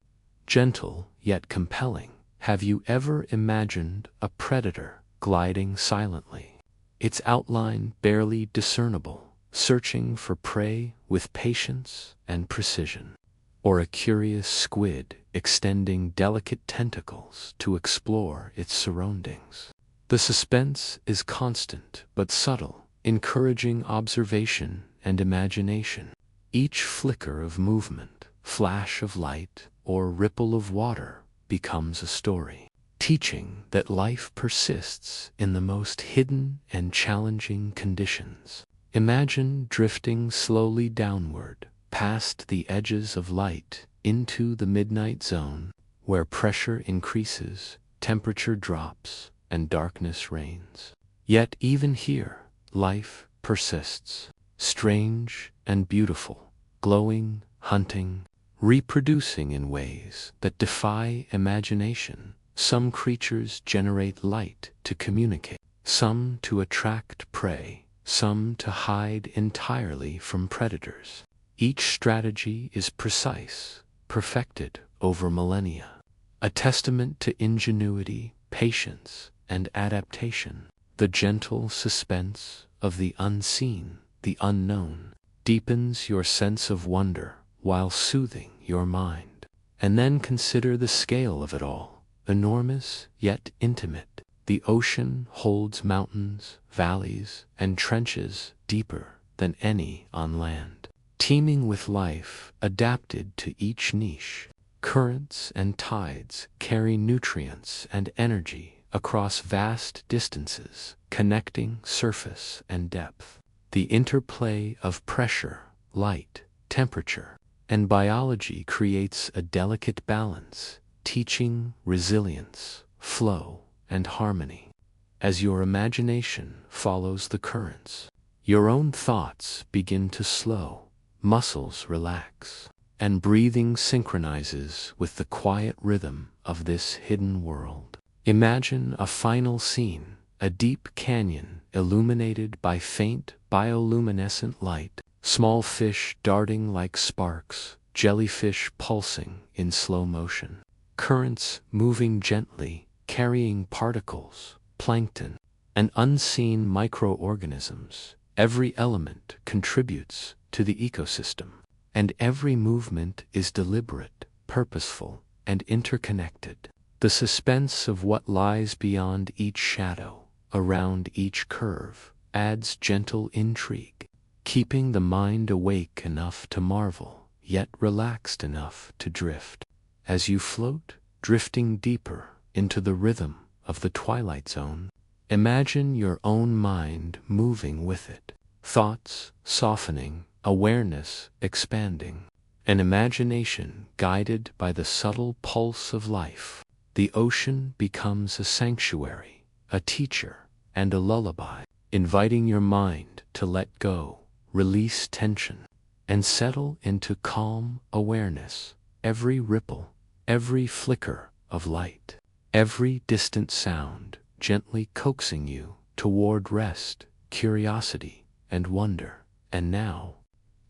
Gentle yet compelling, have you ever imagined a predator gliding silently, its outline barely discernible, searching for prey with patience and precision? Or a curious squid extending delicate tentacles to explore its surroundings? The suspense is constant but subtle, encouraging observation and imagination. Each flicker of movement, flash of light, or ripple of water becomes a story, teaching that life persists in the most hidden and challenging conditions. Imagine drifting slowly downward, past the edges of light, into the midnight zone, where pressure increases, temperature drops, and darkness reigns. Yet even here, life persists, strange and beautiful, glowing, hunting, reproducing in ways that defy imagination. Some creatures generate light to communicate, some to attract prey, some to hide entirely from predators. Each strategy is precise, perfected over millennia, a testament to ingenuity, patience, and adaptation. The gentle suspense of the unseen, the unknown, deepens your sense of wonder while soothing your mind. And then consider the scale of it all, enormous yet intimate. The ocean holds mountains, valleys, and trenches deeper than any on land, teeming with life adapted to each niche. Currents and tides carry nutrients and energy across vast distances, connecting surface and depth. The interplay of pressure, light, temperature, and biology creates a delicate balance, teaching resilience, flow, and harmony. As your imagination follows the currents, your own thoughts begin to slow, muscles relax, and breathing synchronizes with the quiet rhythm of this hidden world. Imagine a final scene, a deep canyon illuminated by faint bioluminescent light, small fish darting like sparks, jellyfish pulsing in slow motion, currents moving gently, carrying particles, plankton, and unseen microorganisms. Every element contributes to the ecosystem, and every movement is deliberate, purposeful, and interconnected. The suspense of what lies beyond each shadow, around each curve, adds gentle intrigue, keeping the mind awake enough to marvel, yet relaxed enough to drift. As you float, drifting deeper into the rhythm of the twilight zone, imagine your own mind moving with it, thoughts softening, awareness expanding, an imagination guided by the subtle pulse of life. The ocean becomes a sanctuary, a teacher, and a lullaby, inviting your mind to let go, release tension, and settle into calm awareness. Every ripple, every flicker of light, every distant sound gently coaxing you toward rest, curiosity, and wonder. And now,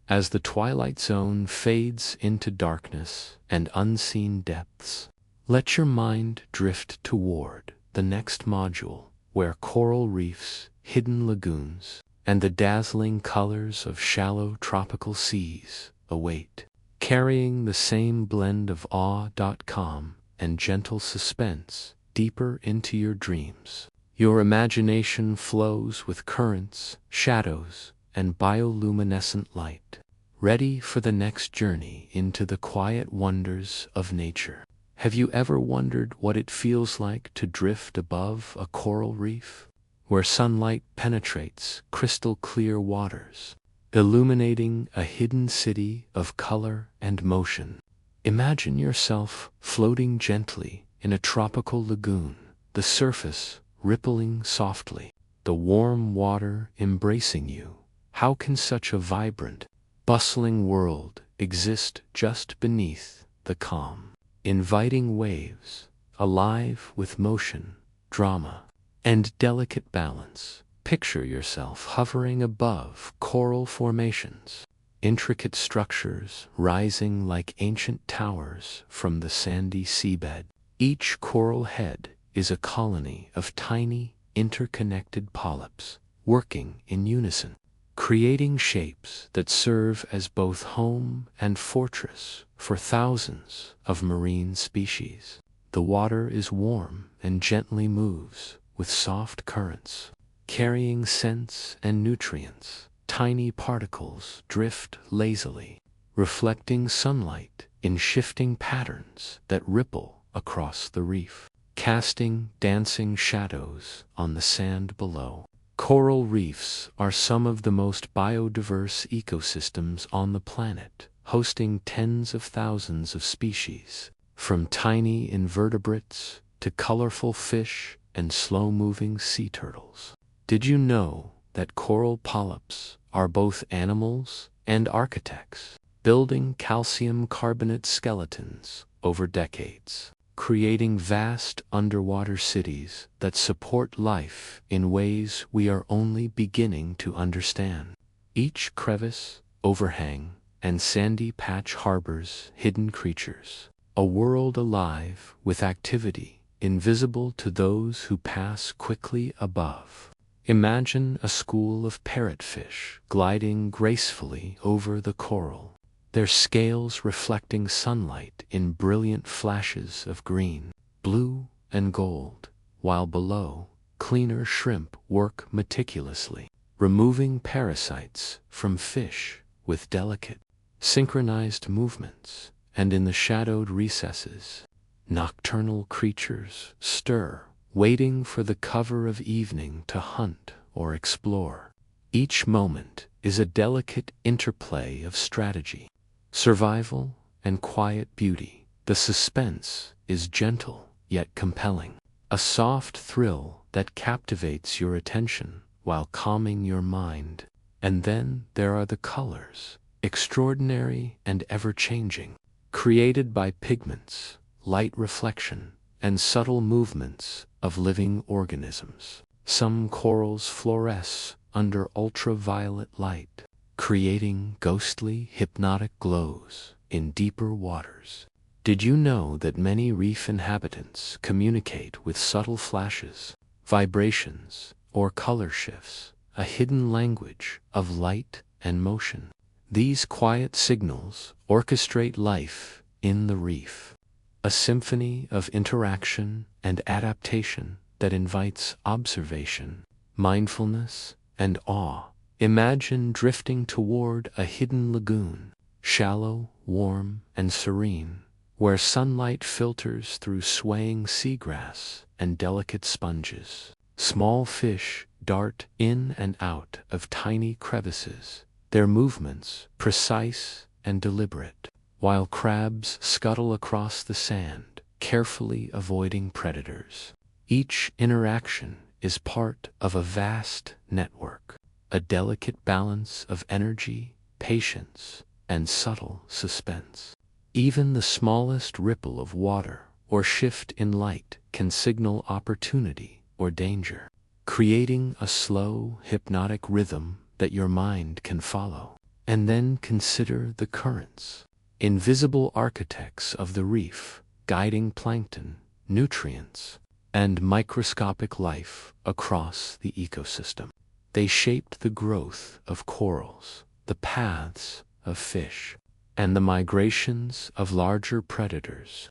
as the twilight zone fades into darkness and unseen depths, let your mind drift toward the next module, where coral reefs, hidden lagoons, and the dazzling colors of shallow tropical seas await, carrying the same blend of awe.com and gentle suspense deeper into your dreams. Your imagination flows with currents, shadows, and bioluminescent light, ready for the next journey into the quiet wonders of nature. Have you ever wondered what it feels like to drift above a coral reef, where sunlight penetrates crystal clear waters, illuminating a hidden city of color and motion? Imagine yourself floating gently in a tropical lagoon, the surface rippling softly, the warm water embracing you. How can such a vibrant, bustling world exist just beneath the calm, inviting waves, alive with motion, drama, and delicate balance? Picture yourself hovering above coral formations, intricate structures rising like ancient towers from the sandy seabed. Each coral head is a colony of tiny, interconnected polyps, working in unison, creating shapes that serve as both home and fortress for thousands of marine species. The water is warm and gently moves with soft currents, carrying scents and nutrients. Tiny particles drift lazily, reflecting sunlight in shifting patterns that ripple across the reef, casting dancing shadows on the sand below. Coral reefs are some of the most biodiverse ecosystems on the planet, hosting tens of thousands of species, from tiny invertebrates to colorful fish and slow-moving sea turtles. Did you know that coral polyps are both animals and architects, building calcium carbonate skeletons over decades, creating vast underwater cities that support life in ways we are only beginning to understand? Each crevice, overhang, and sandy patch harbors hidden creatures, a world alive with activity invisible to those who pass quickly above. Imagine a school of parrotfish gliding gracefully over the coral, their scales reflecting sunlight in brilliant flashes of green, blue, and gold, while below, cleaner shrimp work meticulously, removing parasites from fish with delicate, synchronized movements and in the shadowed recesses, nocturnal creatures stir, waiting for the cover of evening to hunt or explore. Each moment is a delicate interplay of strategy, survival, and quiet beauty. The suspense is gentle yet compelling, a soft thrill that captivates your attention while calming your mind. And then there are the colors, extraordinary and ever-changing, created by pigments, light reflection, and subtle movements of living organisms. Some corals fluoresce under ultraviolet light, creating ghostly, hypnotic glows in deeper waters. Did you know that many reef inhabitants communicate with subtle flashes, vibrations, or color shifts, a hidden language of light and motion? These quiet signals orchestrate life in the reef, a symphony of interaction and adaptation that invites observation, mindfulness, and awe. Imagine drifting toward a hidden lagoon, shallow, warm, and serene, where sunlight filters through swaying seagrass and delicate sponges. Small fish dart in and out of tiny crevices, their movements precise and deliberate, while crabs scuttle across the sand, carefully avoiding predators. Each interaction is part of a vast network, a delicate balance of energy, patience, and subtle suspense. Even the smallest ripple of water or shift in light can signal opportunity or danger, creating a slow, hypnotic rhythm that your mind can follow. And then consider the currents, invisible architects of the reef, guiding plankton, nutrients, and microscopic life across the ecosystem. They shaped the growth of corals, the paths of fish, and the migrations of larger predators.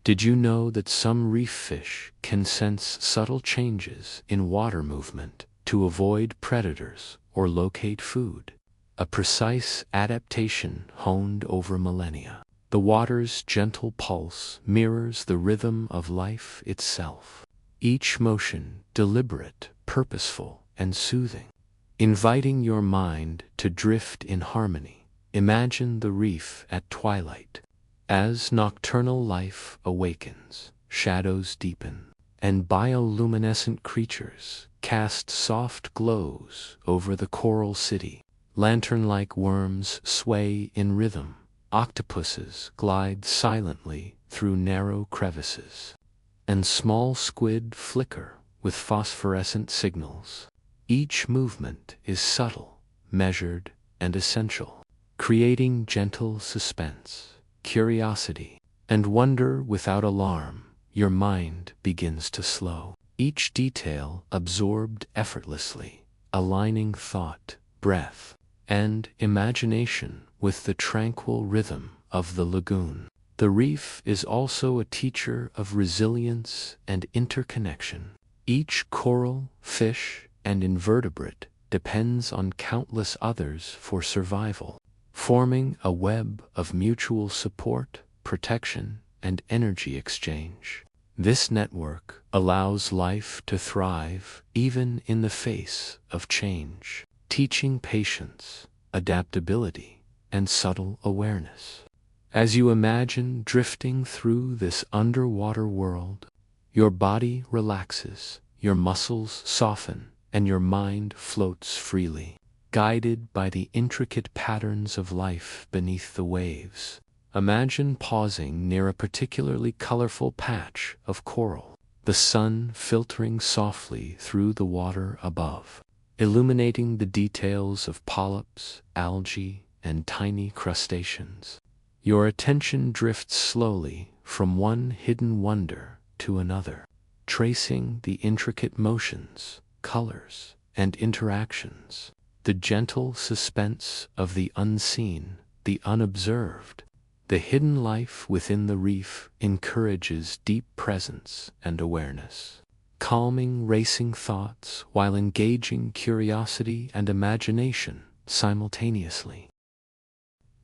Did you know that some reef fish can sense subtle changes in water movement to avoid predators or locate food? A precise adaptation honed over millennia. The water's gentle pulse mirrors the rhythm of life itself, each motion deliberate, purposeful, and soothing, inviting your mind to drift in harmony. Imagine the reef at twilight. As nocturnal life awakens, shadows deepen, and bioluminescent creatures cast soft glows over the coral city. Lantern-like worms sway in rhythm, octopuses glide silently through narrow crevices, and small squid flicker with phosphorescent signals. Each movement is subtle, measured, and essential, creating gentle suspense, curiosity, and wonder without alarm. Your mind begins to slow, each detail absorbed effortlessly, aligning thought, breath, and imagination with the tranquil rhythm of the lagoon. The reef is also a teacher of resilience and interconnection. Each coral, fish, and invertebrate depends on countless others for survival, forming a web of mutual support, protection, and energy exchange. This network allows life to thrive even in the face of change, teaching patience, adaptability, and subtle awareness. As you imagine drifting through this underwater world, your body relaxes, your muscles soften, and your mind floats freely, guided by the intricate patterns of life beneath the waves. Imagine pausing near a particularly colorful patch of coral, the sun filtering softly through the water above, illuminating the details of polyps, algae, and tiny crustaceans. Your attention drifts slowly from one hidden wonder to another, tracing the intricate motions, colors, and interactions. The gentle suspense of the unseen, the unobserved, the hidden life within the reef encourages deep presence and awareness, calming racing thoughts while engaging curiosity and imagination simultaneously.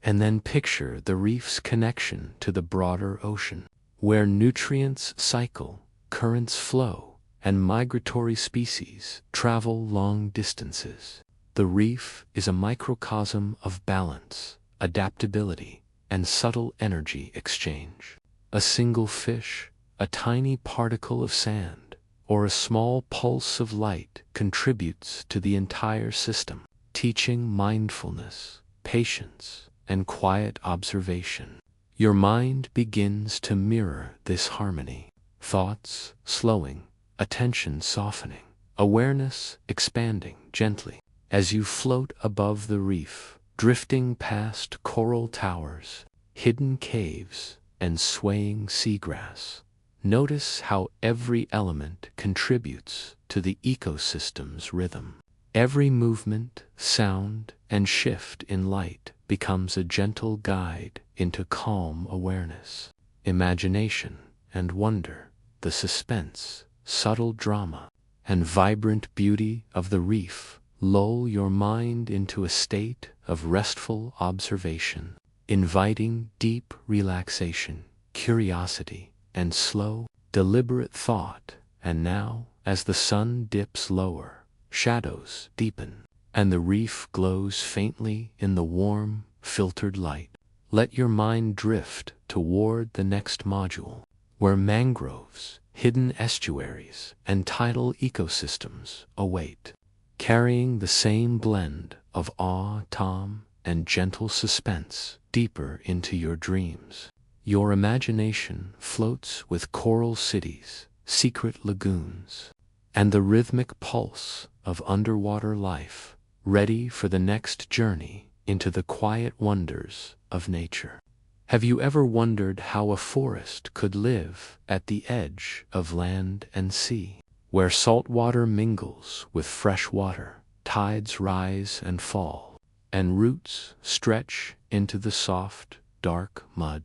And then picture the reef's connection to the broader ocean, where nutrients cycle, currents flow, and migratory species travel long distances. The reef is a microcosm of balance, adaptability, and subtle energy exchange. A single fish, a tiny particle of sand, or a small pulse of light contributes to the entire system, teaching mindfulness, patience, and quiet observation. Your mind begins to mirror this harmony, thoughts slowing, attention softening, awareness expanding gently. As you float above the reef, drifting past coral towers, hidden caves, and swaying seagrass, notice how every element contributes to the ecosystem's rhythm. Every movement, sound, and shift in light becomes a gentle guide into calm awareness. Imagination and wonder, the suspense, subtle drama, and vibrant beauty of the reef lull your mind into a state of restful observation, inviting deep relaxation, curiosity, and slow, deliberate thought. And now, as the sun dips lower, shadows deepen, and the reef glows faintly in the warm, filtered light, let your mind drift toward the next module, where mangroves, hidden estuaries, and tidal ecosystems await, carrying the same blend of awe, calm, and gentle suspense deeper into your dreams. Your imagination floats with coral cities, secret lagoons, and the rhythmic pulse of underwater life, ready for the next journey into the quiet wonders of nature. Have you ever wondered how a forest could live at the edge of land and sea, where salt water mingles with fresh water, tides rise and fall, and roots stretch into the soft, dark mud?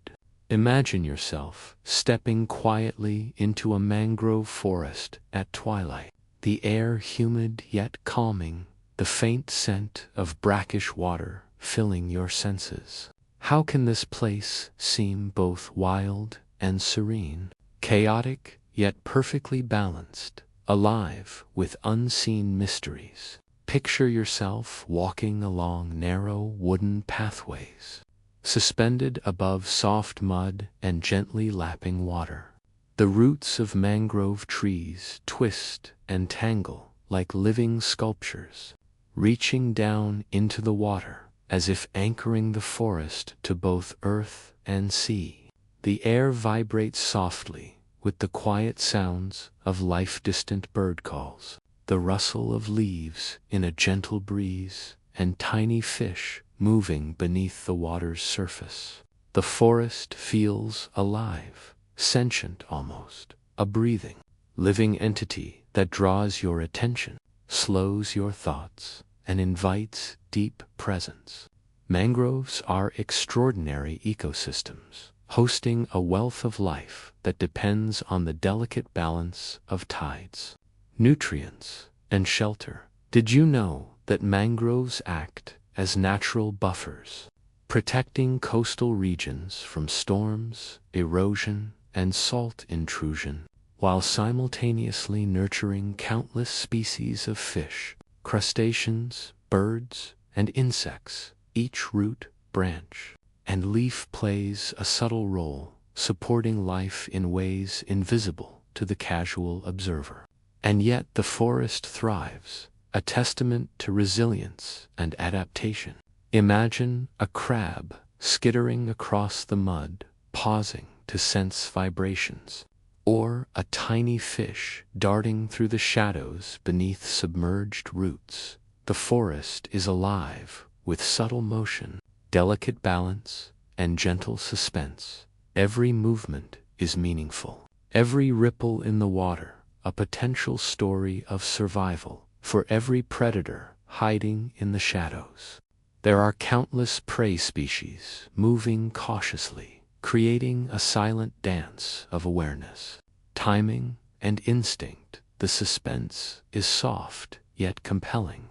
Imagine yourself stepping quietly into a mangrove forest at twilight, the air humid yet calming, the faint scent of brackish water filling your senses. How can this place seem both wild and serene, chaotic yet perfectly balanced, alive with unseen mysteries? Picture yourself walking along narrow wooden pathways, suspended above soft mud and gently lapping water. The roots of mangrove trees twist and tangle like living sculptures, reaching down into the water as if anchoring the forest to both earth and sea. The air vibrates softly with the quiet sounds of life-distant bird calls, the rustle of leaves in a gentle breeze, and tiny fish moving beneath the water's surface. The forest feels alive, sentient almost, a breathing, living entity that draws your attention, slows your thoughts, and invites deep presence. Mangroves are extraordinary ecosystems, hosting a wealth of life that depends on the delicate balance of tides, nutrients, and shelter. Did you know that mangroves act as natural buffers, protecting coastal regions from storms, erosion, and salt intrusion, while simultaneously nurturing countless species of fish, crustaceans, birds, and insects? Each root, branch, and leaf plays a subtle role, supporting life in ways invisible to the casual observer. And yet the forest thrives, a testament to resilience and adaptation. Imagine a crab skittering across the mud, pausing to sense vibrations, or a tiny fish darting through the shadows beneath submerged roots. The forest is alive with subtle motion, delicate balance, and gentle suspense. Every movement is meaningful. Every ripple in the water, a potential story of survival for every predator hiding in the shadows. There are countless prey species moving cautiously, creating a silent dance of awareness. Timing and instinct, the suspense is soft yet compelling,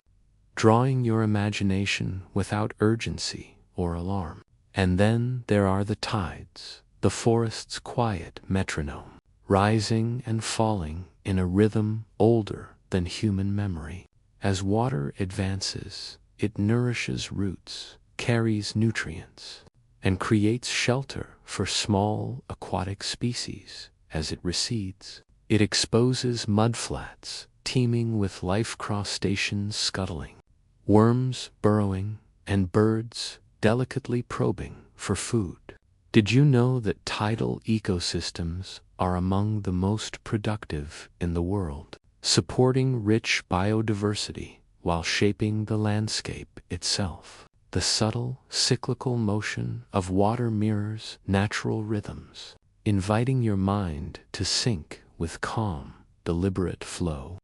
drawing your imagination without urgency or alarm. And then there are the tides, the forest's quiet metronome, rising and falling in a rhythm older than human memory. As water advances, it nourishes roots, carries nutrients, and creates shelter for small aquatic species. As it recedes, it exposes mudflats teeming with life crustaceans scuttling, worms burrowing, and birds delicately probing for food. Did you know that tidal ecosystems are among the most productive in the world, supporting rich biodiversity while shaping the landscape itself? The subtle, cyclical motion of water mirrors natural rhythms, inviting your mind to sync with calm, deliberate flow.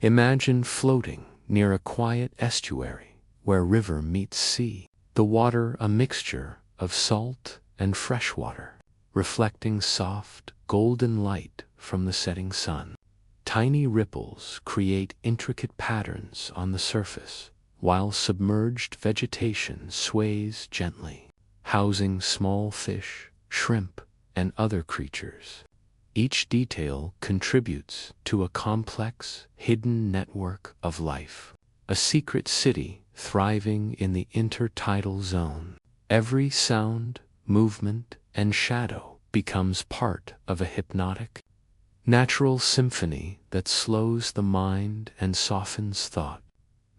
Imagine floating near a quiet estuary where river meets sea, the water a mixture of salt and fresh water, reflecting soft, golden light from the setting sun. Tiny ripples create intricate patterns on the surface, while submerged vegetation sways gently, housing small fish, shrimp, and other creatures. Each detail contributes to a complex, hidden network of life, a secret city thriving in the intertidal zone. Every sound, movement, and shadow becomes part of a hypnotic, natural symphony that slows the mind and softens thought.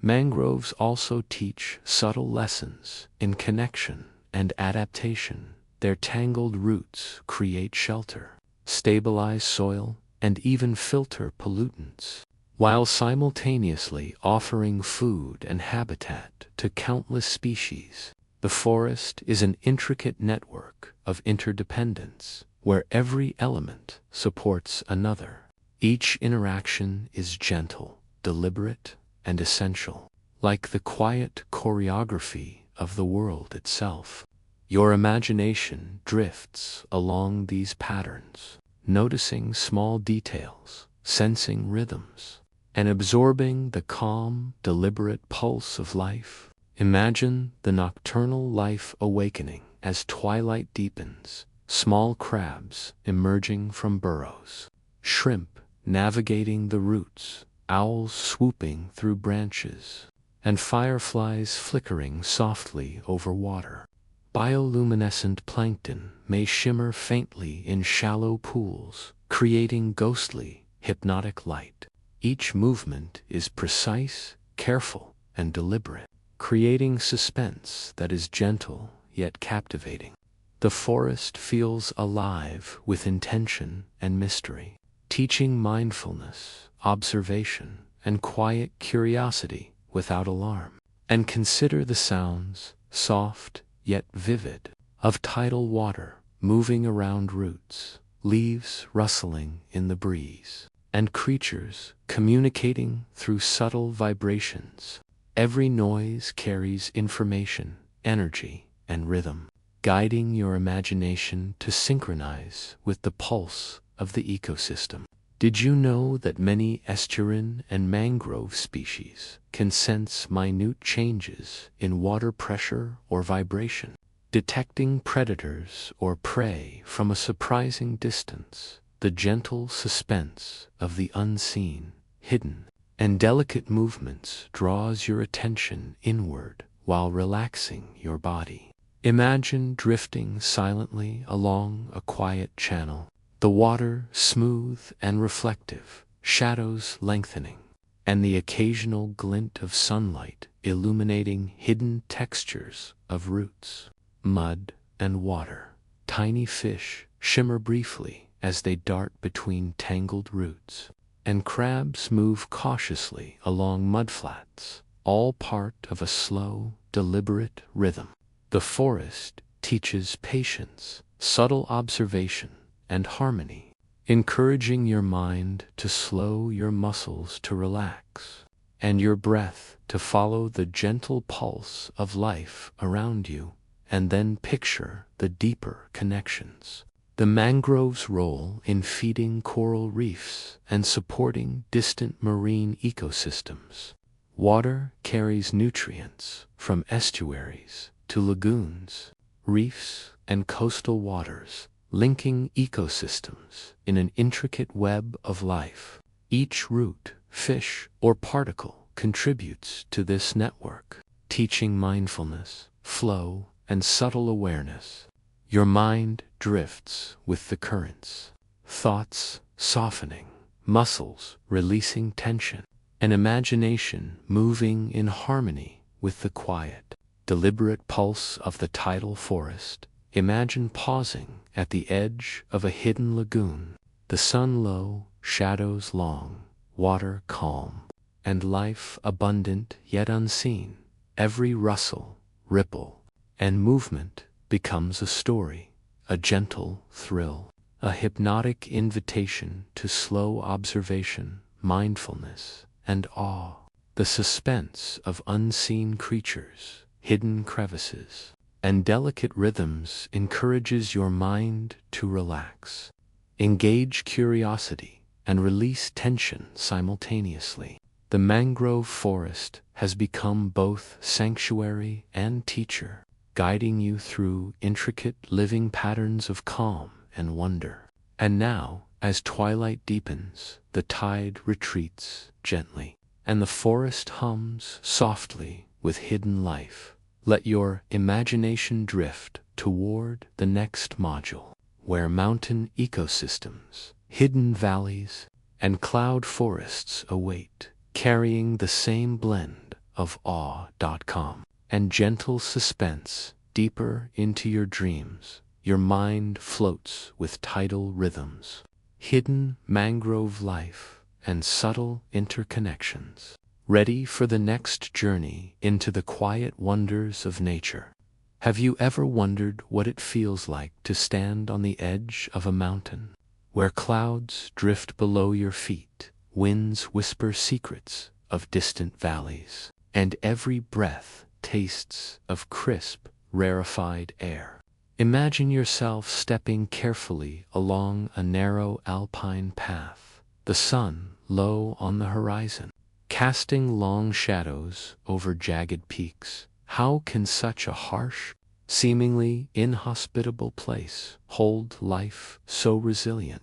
Mangroves also teach subtle lessons in connection and adaptation. Their tangled roots create shelter, stabilize soil, and even filter pollutants, while simultaneously offering food and habitat to countless species. The forest is an intricate network of interdependence where every element supports another. Each interaction is gentle, deliberate, and essential, like the quiet choreography of the world itself. Your imagination drifts along these patterns, noticing small details, sensing rhythms, and absorbing the calm, deliberate pulse of life. Imagine the nocturnal life awakening as twilight deepens, small crabs emerging from burrows, shrimp navigating the roots, owls swooping through branches, and fireflies flickering softly over water. Bioluminescent plankton may shimmer faintly in shallow pools, creating ghostly, hypnotic light. Each movement is precise, careful, and deliberate, creating suspense that is gentle yet captivating. The forest feels alive with intention and mystery, teaching mindfulness, observation, and quiet curiosity without alarm. And consider the sounds, soft yet vivid, of tidal water moving around roots, leaves rustling in the breeze, and creatures communicating through subtle vibrations. Every noise carries information, energy, and rhythm, guiding your imagination to synchronize with the pulse of the ecosystem. Did you know that many estuarine and mangrove species can sense minute changes in water pressure or vibration, detecting predators or prey from a surprising distance? The gentle suspense of the unseen, hidden, and delicate movements draws your attention inward while relaxing your body. Imagine drifting silently along a quiet channel, the water smooth and reflective, shadows lengthening, and the occasional glint of sunlight illuminating hidden textures of roots, mud, and water. Tiny fish shimmer briefly as they dart between tangled roots, and crabs move cautiously along mudflats, all part of a slow, deliberate rhythm. The forest teaches patience, subtle observation, and harmony, encouraging your mind to slow, your muscles to relax, and your breath to follow the gentle pulse of life around you. And then picture the deeper connections. The mangrove's role in feeding coral reefs and supporting distant marine ecosystems. Water carries nutrients from estuaries to lagoons, reefs, and coastal waters, linking ecosystems in an intricate web of life. Each root, fish, or particle contributes to this network, teaching mindfulness, flow, and subtle awareness. Your mind drifts with the currents, thoughts softening, muscles releasing tension, and imagination moving in harmony with the quiet, deliberate pulse of the tidal forest. Imagine pausing at the edge of a hidden lagoon, the sun low, shadows long, water calm, and life abundant yet unseen. Every rustle, ripple, and movement becomes a story, a gentle thrill, a hypnotic invitation to slow observation, mindfulness, and awe. The suspense of unseen creatures, hidden crevices, and delicate rhythms encourages your mind to relax, engage curiosity, and release tension simultaneously. The mangrove forest has become both sanctuary and teacher, guiding you through intricate living patterns of calm and wonder. And now, as twilight deepens, the tide retreats gently, and the forest hums softly with hidden life. Let your imagination drift toward the next module, where mountain ecosystems, hidden valleys, and cloud forests await, carrying the same blend of awe.com and gentle suspense deeper into your dreams. Your mind floats with tidal rhythms, hidden mangrove life, and subtle interconnections, ready for the next journey into the quiet wonders of nature. Have you ever wondered what it feels like to stand on the edge of a mountain, where clouds drift below your feet, winds whisper secrets of distant valleys, and every breath tastes of crisp, rarefied air? Imagine yourself stepping carefully along a narrow alpine path, the sun low on the horizon, casting long shadows over jagged peaks. How can such a harsh, seemingly inhospitable place hold life so resilient,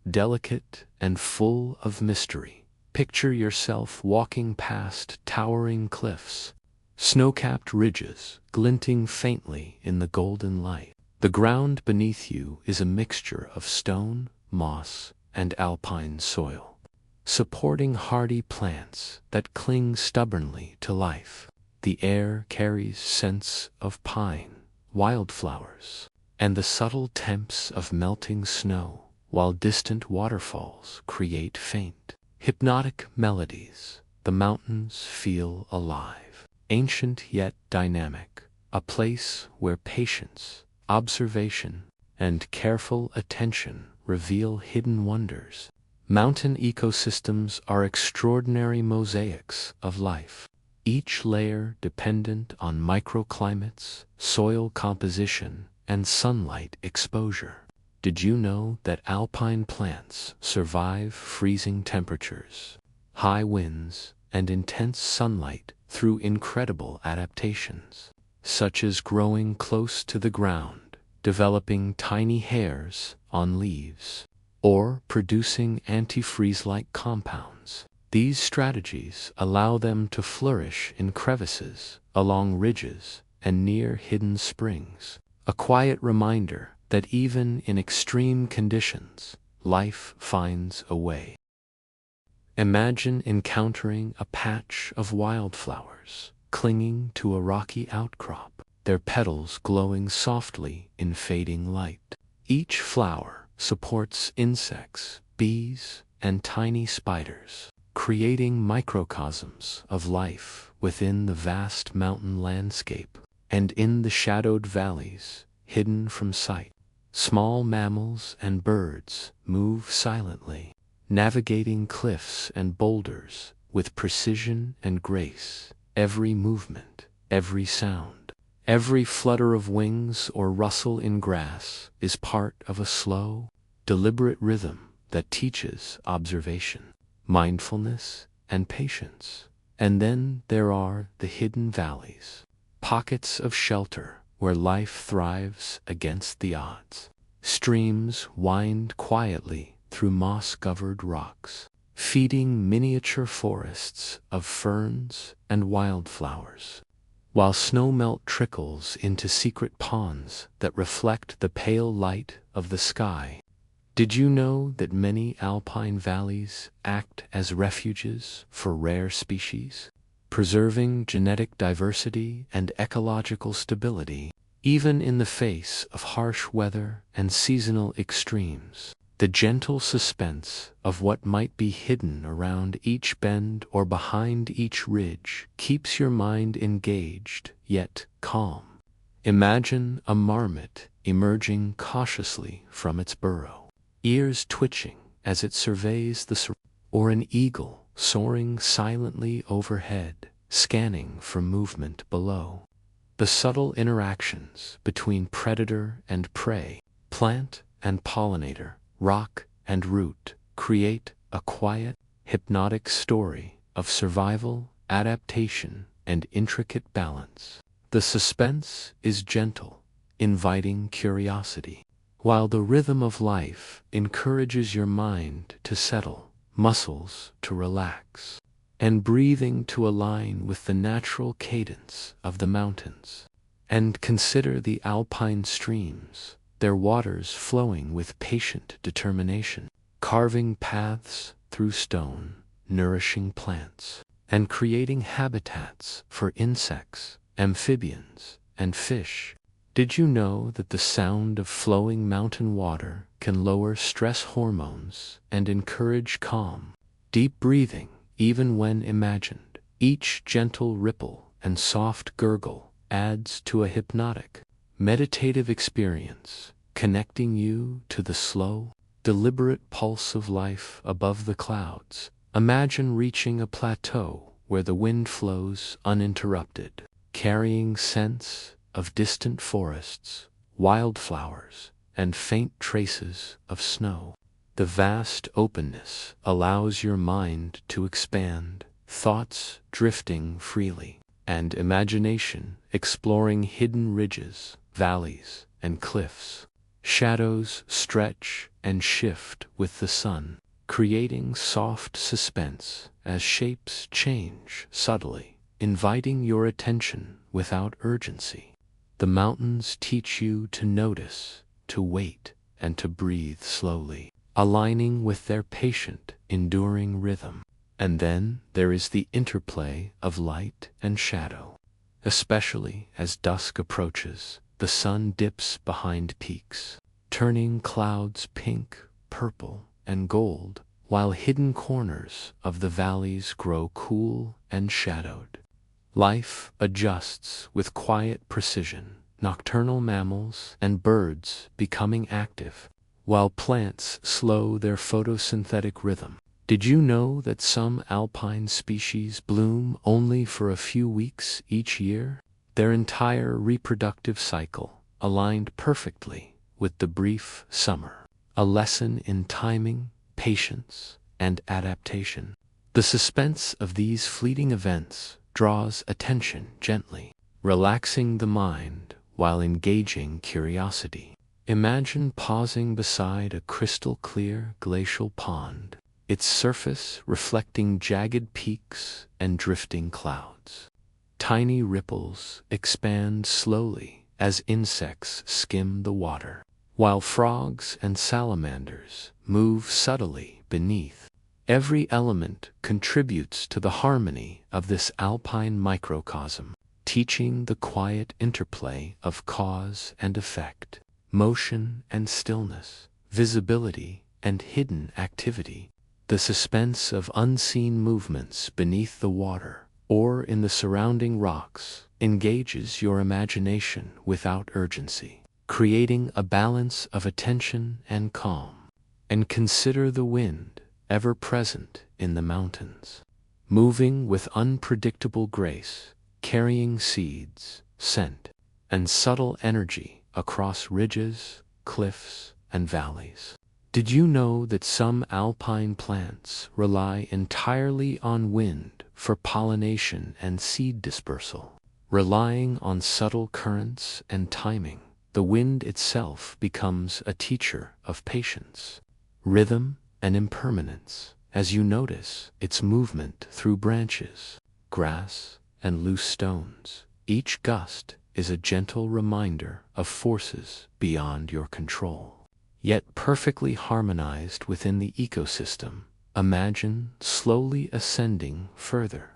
delicate, and full of mystery? Picture yourself walking past towering cliffs, snow-capped ridges glinting faintly in the golden light. The ground beneath you is a mixture of stone, moss, and alpine soil, supporting hardy plants that cling stubbornly to life. The air carries scents of pine, wildflowers, and the subtle temps of melting snow, while distant waterfalls create faint, hypnotic melodies. The mountains feel alive, ancient yet dynamic, a place where patience, observation, and careful attention reveal hidden wonders. Mountain ecosystems are extraordinary mosaics of life, each layer dependent on microclimates, soil composition, and sunlight exposure. Did you know that alpine plants survive freezing temperatures, high winds, and intense sunlight through incredible adaptations, such as growing close to the ground, developing tiny hairs on leaves, or producing antifreeze-like compounds? These strategies allow them to flourish in crevices, along ridges, and near hidden springs, a quiet reminder that even in extreme conditions, life finds a way. Imagine encountering a patch of wildflowers, clinging to a rocky outcrop, their petals glowing softly in fading light. Each flower supports insects, bees, and tiny spiders, creating microcosms of life within the vast mountain landscape. And in the shadowed valleys, hidden from sight, small mammals and birds move silently, navigating cliffs and boulders with precision and grace. Every movement, every sound, every flutter of wings or rustle in grass is part of a slow, deliberate rhythm that teaches observation, mindfulness, and patience. And then there are the hidden valleys, pockets of shelter where life thrives against the odds. Streams wind quietly through moss-covered rocks, feeding miniature forests of ferns and wildflowers, while snowmelt trickles into secret ponds that reflect the pale light of the sky. Did you know that many alpine valleys act as refuges for rare species, preserving genetic diversity and ecological stability, even in the face of harsh weather and seasonal extremes? The gentle suspense of what might be hidden around each bend or behind each ridge keeps your mind engaged yet calm. Imagine a marmot emerging cautiously from its burrow, ears twitching as it surveys or an eagle soaring silently overhead, scanning for movement below. The subtle interactions between predator and prey, plant and pollinator, rock and root, create a quiet, hypnotic story of survival, adaptation, and intricate balance. The suspense is gentle, inviting curiosity, while the rhythm of life encourages your mind to settle, muscles to relax, and breathing to align with the natural cadence of the mountains. And consider the alpine streams, their waters flowing with patient determination, carving paths through stone, nourishing plants, and creating habitats for insects, amphibians, and fish. Did you know that the sound of flowing mountain water can lower stress hormones and encourage calm, deep breathing even when imagined? Each gentle ripple and soft gurgle adds to a hypnotic, meditative experience, connecting you to the slow, deliberate pulse of life above the clouds. Imagine reaching a plateau where the wind flows uninterrupted, carrying scents of distant forests, wildflowers, and faint traces of snow. The vast openness allows your mind to expand, thoughts drifting freely, and imagination exploring hidden ridges, valleys, and cliffs. Shadows stretch and shift with the sun, creating soft suspense as shapes change subtly, inviting your attention without urgency. The mountains teach you to notice, to wait, and to breathe slowly, aligning with their patient, enduring rhythm. And then there is the interplay of light and shadow. Especially as dusk approaches, the sun dips behind peaks, turning clouds pink, purple, and gold, while hidden corners of the valleys grow cool and shadowed. Life adjusts with quiet precision, nocturnal mammals and birds becoming active, while plants slow their photosynthetic rhythm. Did you know that some alpine species bloom only for a few weeks each year? Their entire reproductive cycle aligned perfectly with the brief summer, a lesson in timing, patience, and adaptation. The suspense of these fleeting events draws attention gently, relaxing the mind while engaging curiosity. Imagine pausing beside a crystal-clear glacial pond, its surface reflecting jagged peaks and drifting clouds. Tiny ripples expand slowly as insects skim the water, while frogs and salamanders move subtly beneath. Every element contributes to the harmony of this alpine microcosm, teaching the quiet interplay of cause and effect, motion and stillness, visibility and hidden activity. The suspense of unseen movements beneath the water or in the surrounding rocks engages your imagination without urgency, creating a balance of attention and calm. And consider the wind, ever present in the mountains, moving with unpredictable grace, carrying seeds, scent, and subtle energy across ridges, cliffs, and valleys. Did you know that some alpine plants rely entirely on wind for pollination and seed dispersal, Relying on subtle currents and timing, the wind itself becomes a teacher of patience, rhythm, and impermanence, as you notice its movement through branches, grass, and loose stones. Each gust is a gentle reminder of forces beyond your control, yet perfectly harmonized within the ecosystem. Imagine slowly ascending further,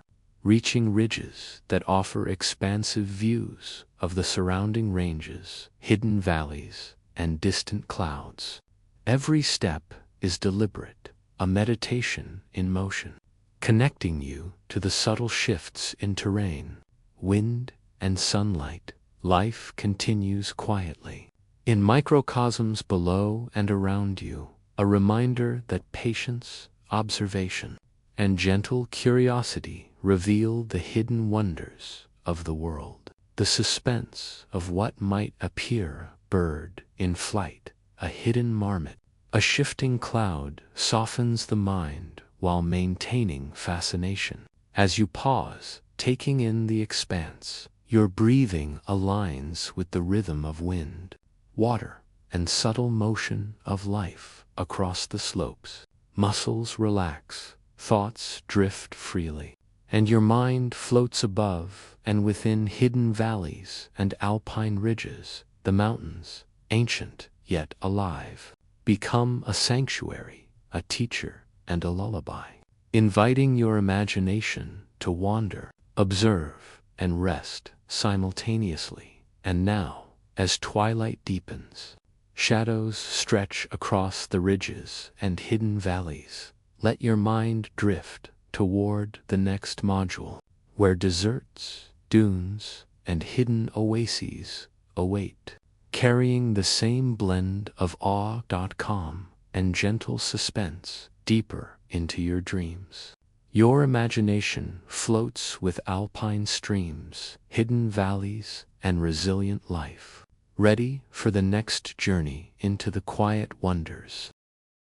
reaching ridges that offer expansive views of the surrounding ranges, hidden valleys, and distant clouds. Every step is deliberate, a meditation in motion, connecting you to the subtle shifts in terrain, wind, and sunlight. Life continues quietly, in microcosms below and around you, a reminder that patience, observation, and gentle curiosity reveal the hidden wonders of the world. The suspense of what might appear a bird in flight, a hidden marmot, a shifting cloud softens the mind while maintaining fascination. As you pause, taking in the expanse, your breathing aligns with the rhythm of wind, water, and subtle motion of life across the slopes. Muscles relax, thoughts drift freely, and your mind floats above and within hidden valleys and alpine ridges. The mountains, ancient yet alive, become a sanctuary, a teacher, and a lullaby, inviting your imagination to wander, observe, and rest simultaneously. And now, as twilight deepens, shadows stretch across the ridges and hidden valleys. Let your mind drift toward the next module, where deserts, dunes, and hidden oases await, carrying the same blend of awe, calm, and gentle suspense deeper into your dreams. Your imagination floats with alpine streams, hidden valleys, and resilient life, ready for the next journey into the quiet wonders